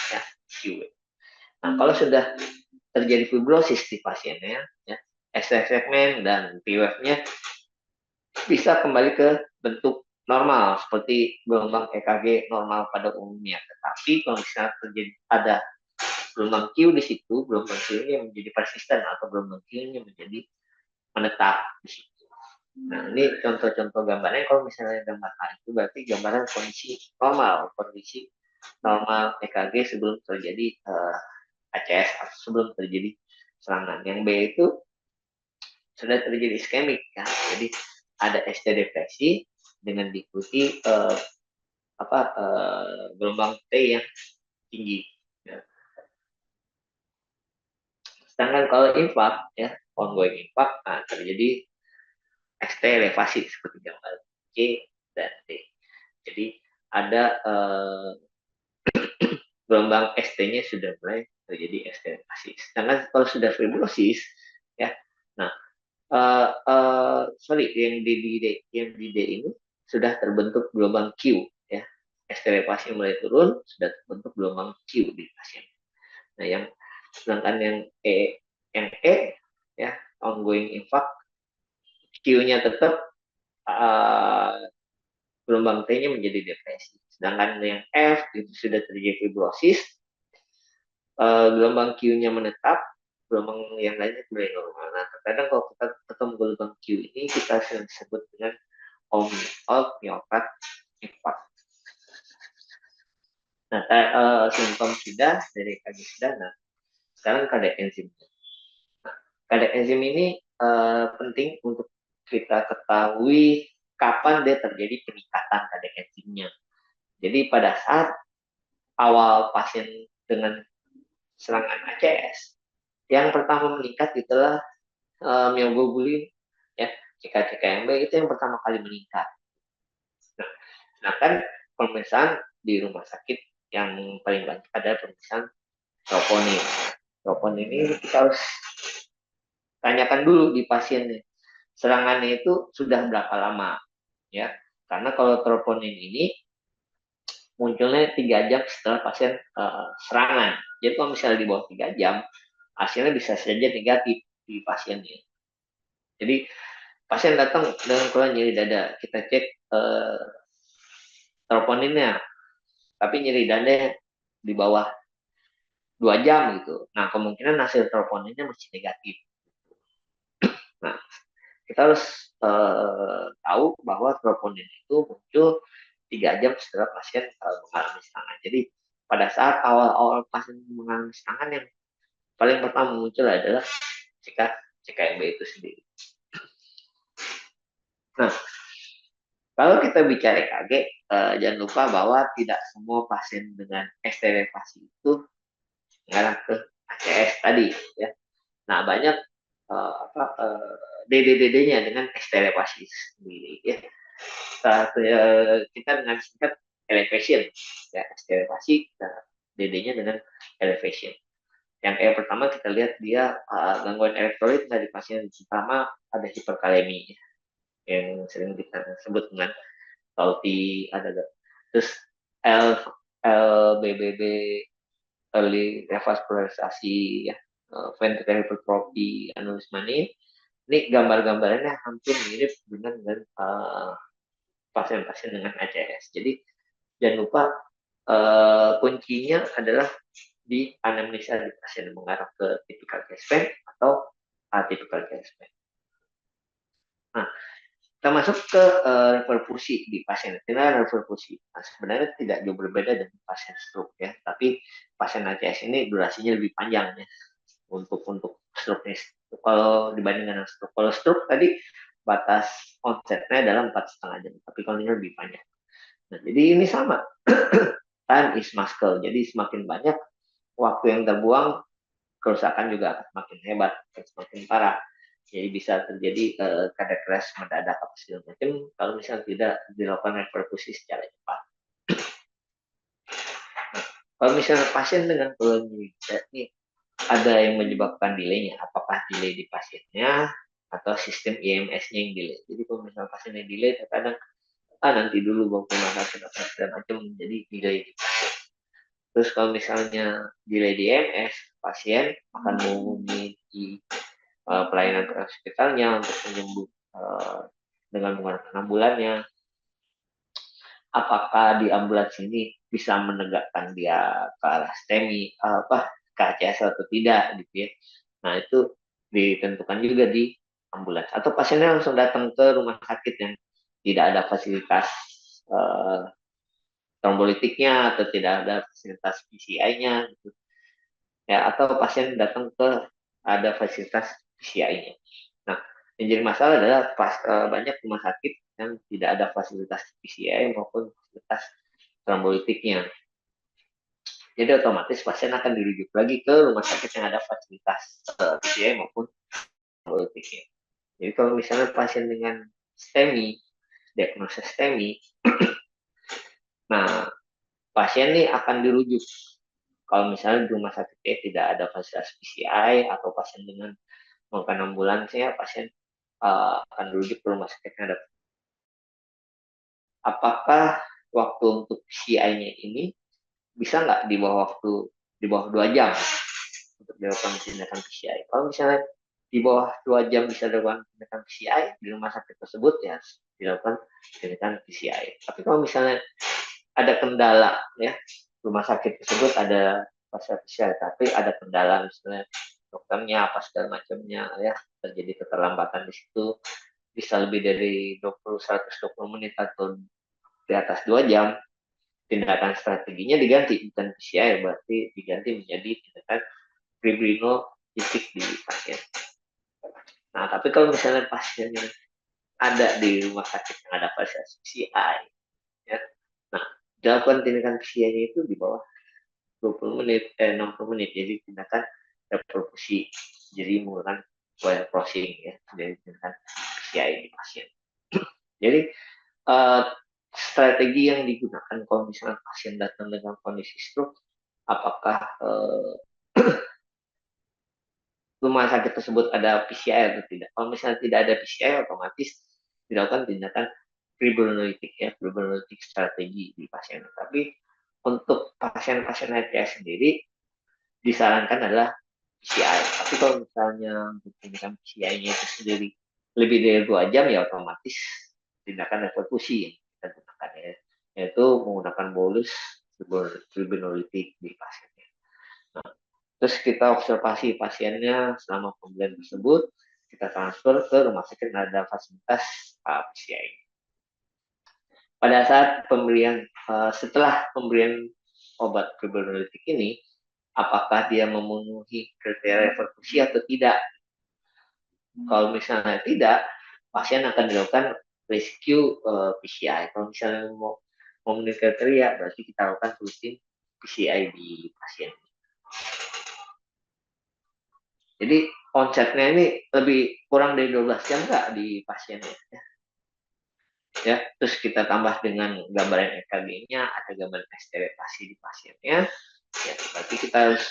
ya, Q. Nah, kalau sudah terjadi fibrosis di pasiennya, ya, ST segmen dan P-wave-nya bisa kembali ke bentuk normal seperti gelombang EKG normal pada umumnya. Tetapi kalau misalnya terjadi ada gelombang Q di situ, gelombang Q ini menjadi persisten atau gelombang Q ini menjadi menetap di situ. Nah, ini contoh-contoh gambarnya. Kalau misalnya gambar A itu berarti gambaran kondisi normal EKG sebelum terjadi ACS atau sebelum terjadi serangan. Yang B itu sudah terjadi iskemik ya. Jadi ada ST depresi dengan diikuti gelombang T yang tinggi. Ya. Sedangkan kalau infak, ya, ongoing infak, nah, terjadi ST elevasi seperti gambar C dan D. Jadi ada gelombang ST-nya sudah mulai terjadi ST elevasi. Sedangkan kalau sudah fibrosis, ya, nah, sorry, yang di D ini sudah terbentuk gelombang Q, ya, ST elevasi mulai turun, sudah terbentuk gelombang Q di pasien. Nah, sedangkan yang E, ya, ongoing infak, Q-nya tetap, uh, gelombang T-nya menjadi depresi. Sedangkan yang F itu sudah terjadi fibrosis, gelombang Q-nya menetap, gelombang yang lainnya mulai normal. Nah, terkadang kalau kita ketemu gelombang Q ini, kita sebut dengan myocard infarct. Nah, simptom sudah dari KG sudah. Nah, sekarang kadar enzim. Nah, kadar enzim ini penting untuk kita ketahui kapan dia terjadi peningkatan kadar enzimnya. Jadi pada saat awal pasien dengan serangan ACS, yang pertama meningkat itulah myoglobulin, ya, CK-CKMB itu yang pertama kali meningkat. Nah, sedangkan pemeriksaan di rumah sakit yang paling banyak adalah pemeriksaan troponin. Troponin ini kita harus tanyakan dulu di pasiennya, serangannya itu sudah berapa lama, ya, karena kalau troponin ini munculnya 3 jam setelah pasien serangan. Jadi kalau misalnya di bawah 3 jam, hasilnya bisa saja negatif di pasiennya. Jadi pasien datang dengan keluhan nyeri dada, kita cek troponinnya, tapi nyeri dada di bawah 2 jam gitu. Nah, kemungkinan hasil troponinnya masih negatif. Nah, kita harus tahu bahwa troponin itu muncul 3 jam setelah pasien mengalami serangan. Jadi pada saat awal-awal pasien mengalami serangan, yang paling pertama muncul adalah CKMB itu sendiri. Nah, kalau kita bicara EKG, jangan lupa bahwa tidak semua pasien dengan ST elevasi itu mengarah ke ACS tadi, ya. Nah, banyak DD-DD-nya dengan ST elevasi sendiri, ya. Kita dengan singkat elevation, ya, ST elevasi, nah, DD-nya dengan elevation. Yang pertama kita lihat dia gangguan elektrolit dari pasien, pertama ada hiperkalemi, ya, yang sering kita sebut dengan Tauti, ada terus L LBBB, early revascularisasi, ya, ventricular hypertrophy, aneurisma ini gambar-gambarnya hampir mirip dengan pasien-pasien dengan ACS. Jadi jangan lupa kuncinya adalah di anamnesa di pasien mengarah ke typical chest pain atau atypical chest pain. Nah, kita masuk ke reperfusi di pasien. Dengan reperfusi, nah, sebenarnya tidak jauh berbeda dengan pasien stroke, ya, tapi pasien ACS ini durasinya lebih panjang, ya, untuk stroke ini. Kalau dibandingkan dengan stroke, kalau stroke tadi batas onsetnya adalah 4,5 jam, tapi kalau ini lebih panjang. Nah, jadi ini sama, time is muscle. Jadi semakin banyak waktu yang terbuang, kerusakan juga akan semakin hebat, semakin parah. Jadi bisa terjadi kadar keras mendadak apa segala macam kalau misalnya tidak dilakukan reperfusi secara cepat. Nah, kalau misalnya pasien dengan keluhan ini ada yang menyebabkan delaynya, apakah delay di pasiennya atau sistem IMS-nya yang delay. Jadi kalau misalnya pasiennya delay, terkadang nanti dulu bawa ke rumah sakit apa segala macam, jadi delay di pasien. Terus kalau misalnya delay di IMS, pasien akan menghubungi pelayanan ke hospitalnya untuk menyembuh dengan menggunakan ambulannya. Apakah di ambulans ini bisa menegakkan dia ke arah STEMI, ke ACS atau tidak, gitu, ya. Nah, itu ditentukan juga di ambulans. Atau pasiennya langsung datang ke rumah sakit yang tidak ada fasilitas trombolitiknya atau tidak ada fasilitas PCI-nya, gitu. Ya, atau pasien datang ke ada fasilitas PCI-nya. Nah, yang jadi masalah adalah banyak rumah sakit yang tidak ada fasilitas PCI maupun fasilitas trombolitiknya. Jadi otomatis pasien akan dirujuk lagi ke rumah sakit yang ada fasilitas PCI maupun politik. Jadi kalau misalnya pasien dengan STEMI, diagnosis STEMI, nah pasien ini akan dirujuk. Kalau misalnya di rumah sakitnya tidak ada fasilitas PCI atau pasien dengan menggunakan ambulansnya, pasien akan dirujuk ke rumah sakit yang ada. Apakah waktu untuk PCI-nya ini bisa nggak di bawah 2 jam untuk dilakukan tindakan PCI? Kalau misalnya di bawah 2 jam bisa dilakukan tindakan PCI di rumah sakit tersebut, ya dilakukan tindakan PCI. Tapi kalau misalnya ada kendala, ya rumah sakit tersebut ada pasien PCI, tapi ada kendala misalnya dokternya apa segala macamnya, ya terjadi keterlambatan di situ, bisa lebih dari 120 menit atau di atas 2 jam, tindakan strateginya diganti, bukan PCI, berarti diganti menjadi tindakan fibrinolytik di pasien. Nah, tapi kalau misalnya pasiennya ada di rumah sakit yang ada fasilitas PCI, ya, nah dilakukan tindakan PCI-nya itu di bawah 20 menit, 60 menit, jadi tindakan reperfusi, jadi menggunakan wire crossing, ya, jadi tindakan PCI di pasien. Jadi strategi yang digunakan kalau misalnya pasien datang dengan kondisi stroke, apakah rumah sakit tersebut ada PCI atau tidak. Kalau misalnya tidak ada PCI, otomatis dilakukan tindakan fibrinolytik, ya, fibrinolytik strategi di pasien. Tapi untuk pasien-pasien HTS sendiri disarankan adalah PCI. Tapi kalau misalnya tindakan PCI-nya itu sendiri lebih dari 2 jam, ya otomatis tindakan reperfusi yang kita gunakan, ya, yaitu menggunakan bolus fibrinolytik di pasiennya. Nah, terus kita observasi pasiennya selama pembelian tersebut, kita transfer ke rumah sakit yang ada fasilitas PCI. Pada saat pemberian, setelah pemberian obat fibrinolytik ini, apakah dia memenuhi kriteria reperfusi atau tidak? Kalau misalnya tidak, pasien akan dilakukan rescue PCI. Kalau misalnya mau memenuhi kriteria, berarti kita lakukan rutin PCI di pasien. Jadi konsepnya ini lebih kurang dari 12 jam nggak di pasiennya, ya. Ya, terus kita tambah dengan gambaran EKG-nya, ada gambaran eksteritasi di pasiennya, ya berarti kita harus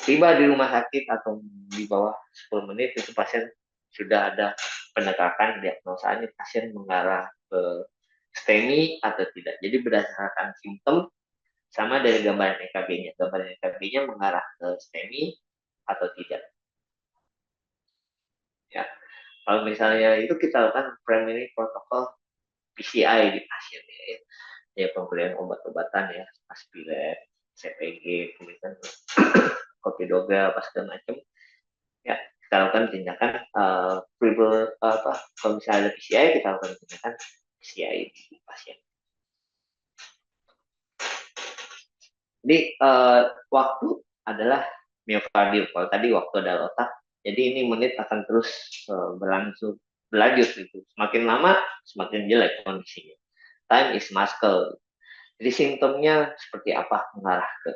tiba di rumah sakit atau di bawah 10 menit itu pasien sudah ada pendekatan diagnosanya pasien mengarah ke STEMI atau tidak. Jadi berdasarkan simptom sama dari gambaran EKG-nya. Gambaran EKG-nya mengarah ke STEMI atau tidak. Ya, kalau misalnya itu kita lakukan primary protokol PCI di pasien, ya, ya pemberian obat-obatan, ya, aspirin, CPG, kemudian kopidoga, apa segala macam, ya kita lakukan tindakan kalau misalnya ada PCI kita lakukan tindakan PCI di pasien. Jadi waktu adalah miokardium. Kalau tadi waktu adalah otak, jadi ini menit akan terus berlanjut gitu. Semakin lama semakin jelek kondisinya. Time is muscle. Jadi simptomnya seperti apa, mengarah ke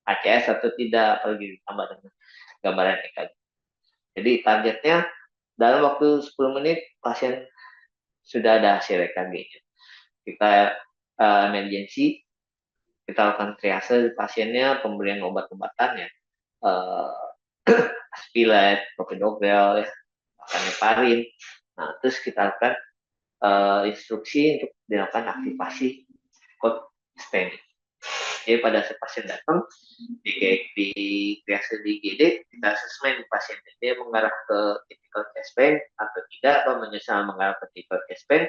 ACS atau tidak, apalagi ditambah dengan gambaran EKG. Jadi targetnya dalam waktu 10 menit pasien sudah ada hasil EKG-nya. Kita emergency, kita lakukan triase pasiennya, pemberian obat-obatan, ya, aspilat, propidogrel, ya, bahkan heparin. Nah, terus kita lakukan instruksi untuk dilakukan aktivasi kode STEMI. Jadi pada saat pasien datang di triase di IGD, kita asesmen pasien dia mengarah ke critical chest pain atau tidak, atau menyesal mengarah ke critical chest pain.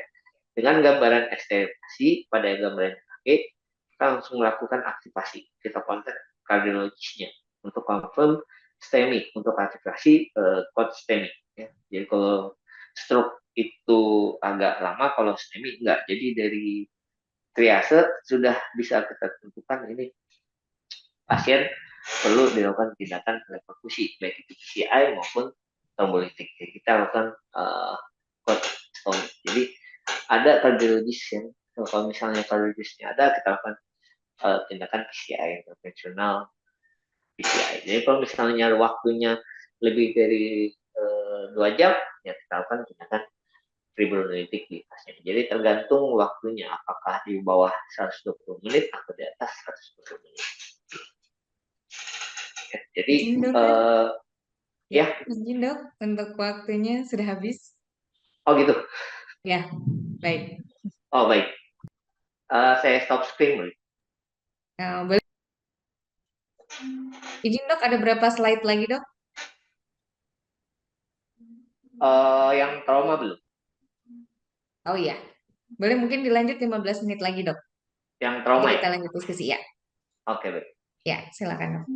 Dengan gambaran eksterisasi pada gambaran EKG, kita langsung melakukan aktivasi. Kita kontak kardiologisnya untuk confirm STEMI, untuk aktivasi code STEMI. Ya. Jadi kalau stroke itu agak lama, kalau STEMI enggak. Jadi dari triase sudah bisa kita tentukan ini pasien perlu dilakukan tindakan reperfusi, baik itu PCI maupun trombolitik. Jadi kita lakukan code STEMI. Jadi ada kardiologis yang kalau misalnya kardiologisnya ada, kita lakukan tindakan PCI intervensional PCI. Jadi kalau misalnya waktunya lebih dari 2 jam, ya kita lakukan tindakan fibrinolytik di pasien. Jadi tergantung waktunya, apakah di bawah 120 menit atau di atas 120 menit. Ya, jadi Izin dokter. Ya, Izin dok, untuk waktunya sudah habis. oh gitu. Ya, baik. Oh baik. Saya stop screen dulu. Boleh. Izin dok, ada berapa slide lagi dok? Yang trauma belum? Oh iya, boleh mungkin dilanjut 15 menit lagi dok. Yang Jadi trauma ya? kita lanjut diskusi ya. Oke baik. Ya, silakan dok.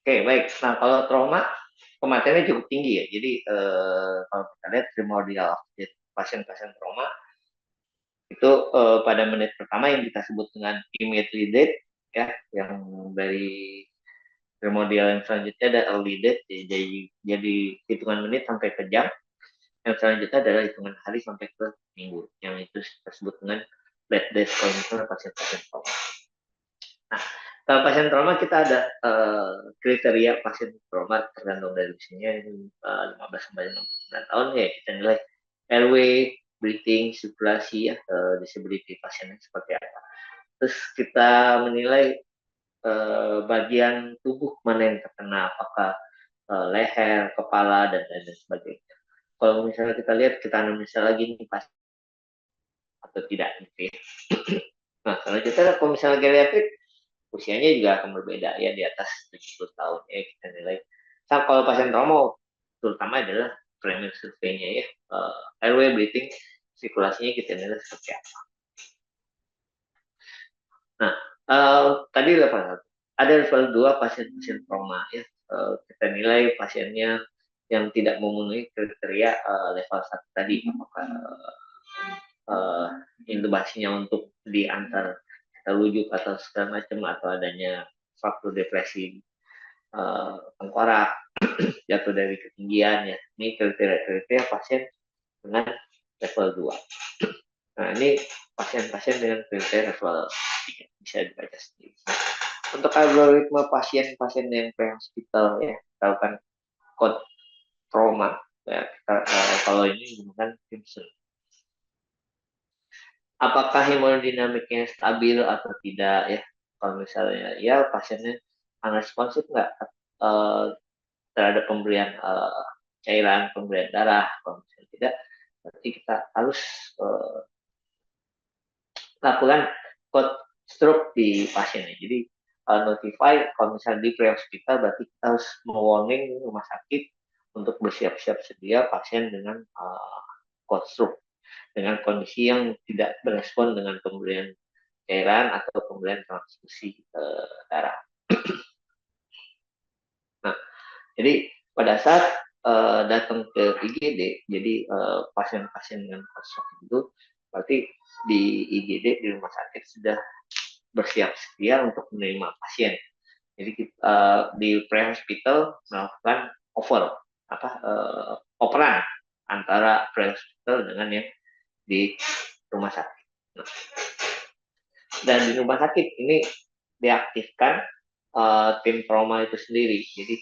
Oke baik. Nah kalau trauma kematiannya cukup tinggi ya. Jadi kalau kita lihat primordial pasien-pasien trauma itu pada menit pertama yang kita sebut dengan immediate death ya, yang dari primordial yang selanjutnya ada early death, jadi hitungan menit sampai ke jam. Yang selanjutnya adalah hitungan hari sampai ke minggu, yang itu tersebut dengan late death kalau misalnya pasien-pasien trauma. Nah, kalau pasien trauma kita ada kriteria pasien trauma tergantung dari usianya 15 sampai 69 tahun ya, kita nilai airway, breathing, sirkulasi ya, disability pasiennya seperti apa. Terus kita menilai bagian tubuh mana yang terkena, apakah leher, kepala dan lain sebagainya. Kalau misalnya kita lihat, kita anamnesa lagi nih pasien atau tidak gitu ya. Nah, kalau kita kalau misalnya geriatrik, usianya juga akan berbeda ya, di atas 70 tahun ya kita nilai. Kalau pasien trauma terutama adalah framing survey-nya ya, airway, breathing, sirkulasinya kita nilai seperti apa. Nah, tadi level 1. Ada level 2 pasien-pasien trauma ya, kita nilai pasiennya yang tidak memenuhi kriteria level 1 tadi, apakah intubasinya untuk diantar kita rujuk atau segala macam, atau adanya faktor depresi tengkorak, jatuh dari ketinggian ya. Ini kriteria pasien dengan level 2. Nah, ini pasien-pasien dengan kriteria level 3 bisa dibaca sendiri. Untuk algoritma pasien-pasien yang pre-hospital ya, kita lakukan code trauma ya, kita, kalau ini menggunakan Simpson. Apakah hemodinamiknya stabil atau tidak ya? Kalau misalnya ya pasiennya unresponsif nggak terhadap pemberian cairan, pemberian darah, kalau misalnya tidak, berarti kita harus lakukan code stroke di pasiennya. Jadi notify kalau misalnya di pre-hospital, berarti kita harus mewarning rumah sakit untuk bersiap-siap sedia pasien dengan code stroke, dengan kondisi yang tidak berespon dengan pemberian cairan atau pemberian transfusi darah. Nah, jadi pada saat datang ke IGD, jadi pasien-pasien dengan kosong itu berarti di IGD di rumah sakit sudah bersiap sedia untuk menerima pasien. Jadi di pre-hospital melakukan operan antara pre-hospital dengan yang di rumah sakit. Nah, dan di rumah sakit ini diaktifkan tim trauma itu sendiri. Jadi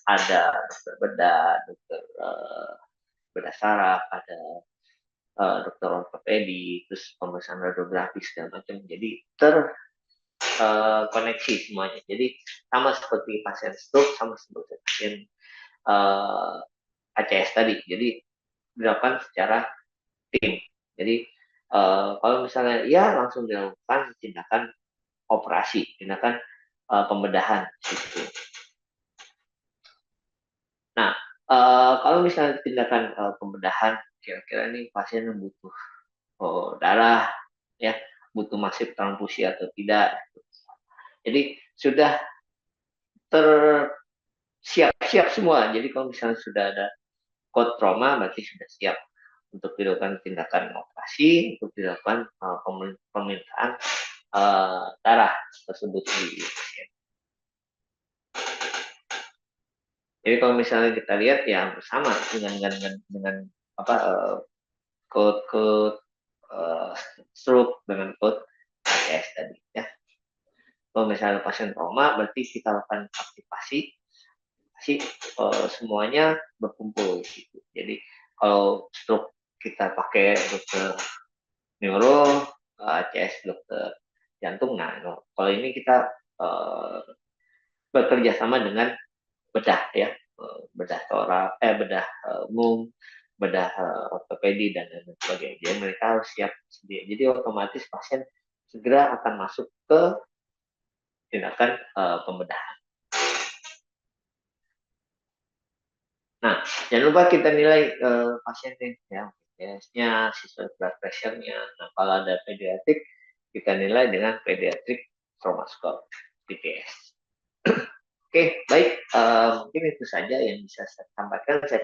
ada dokter bedah, dokter bedah saraf, ada dokter ortopedi, terus pemeriksaan radiografi segala macam. Jadi terkoneksi semuanya. Jadi sama seperti pasien stroke, sama seperti pasien ACS tadi. Jadi dilakukan secara tim. Jadi kalau misalnya ya langsung dilakukan tindakan operasi, tindakan pembedahan gitu. Nah, kalau misalnya tindakan pembedahan, kira-kira nih pasien yang butuh darah, ya butuh masif transfusi atau tidak. Jadi sudah siap semua. Jadi kalau misalnya sudah ada kode trauma, berarti sudah siap untuk dilakukan tindakan operasi, untuk dilakukan permintaan darah tersebut di pasien. Jadi kalau misalnya kita lihat ya bersama dengan apa kode stroke dengan kode ACS tadi ya. Kalau misalnya pasien trauma, berarti kita lakukan aktivasi semuanya berkumpul gitu. Jadi kalau stroke kita pakai dokter neuro, ACS dokter jantung. Nah, kalau ini kita bekerja sama dengan bedah ya, bedah torak, bedah umum, bedah ortopedi dan lain sebagainya. Jadi mereka harus siap sedia. Jadi otomatis pasien segera akan masuk ke tindakan pembedahan. Nah, jangan lupa kita nilai pasiennya ya, BPS-nya, sistolic blood pressure-nya. Nah, kalau ada pediatrik, kita nilai dengan pediatric trauma score, PTS. Oke, baik. Mungkin itu saja yang bisa saya sampaikan. Saya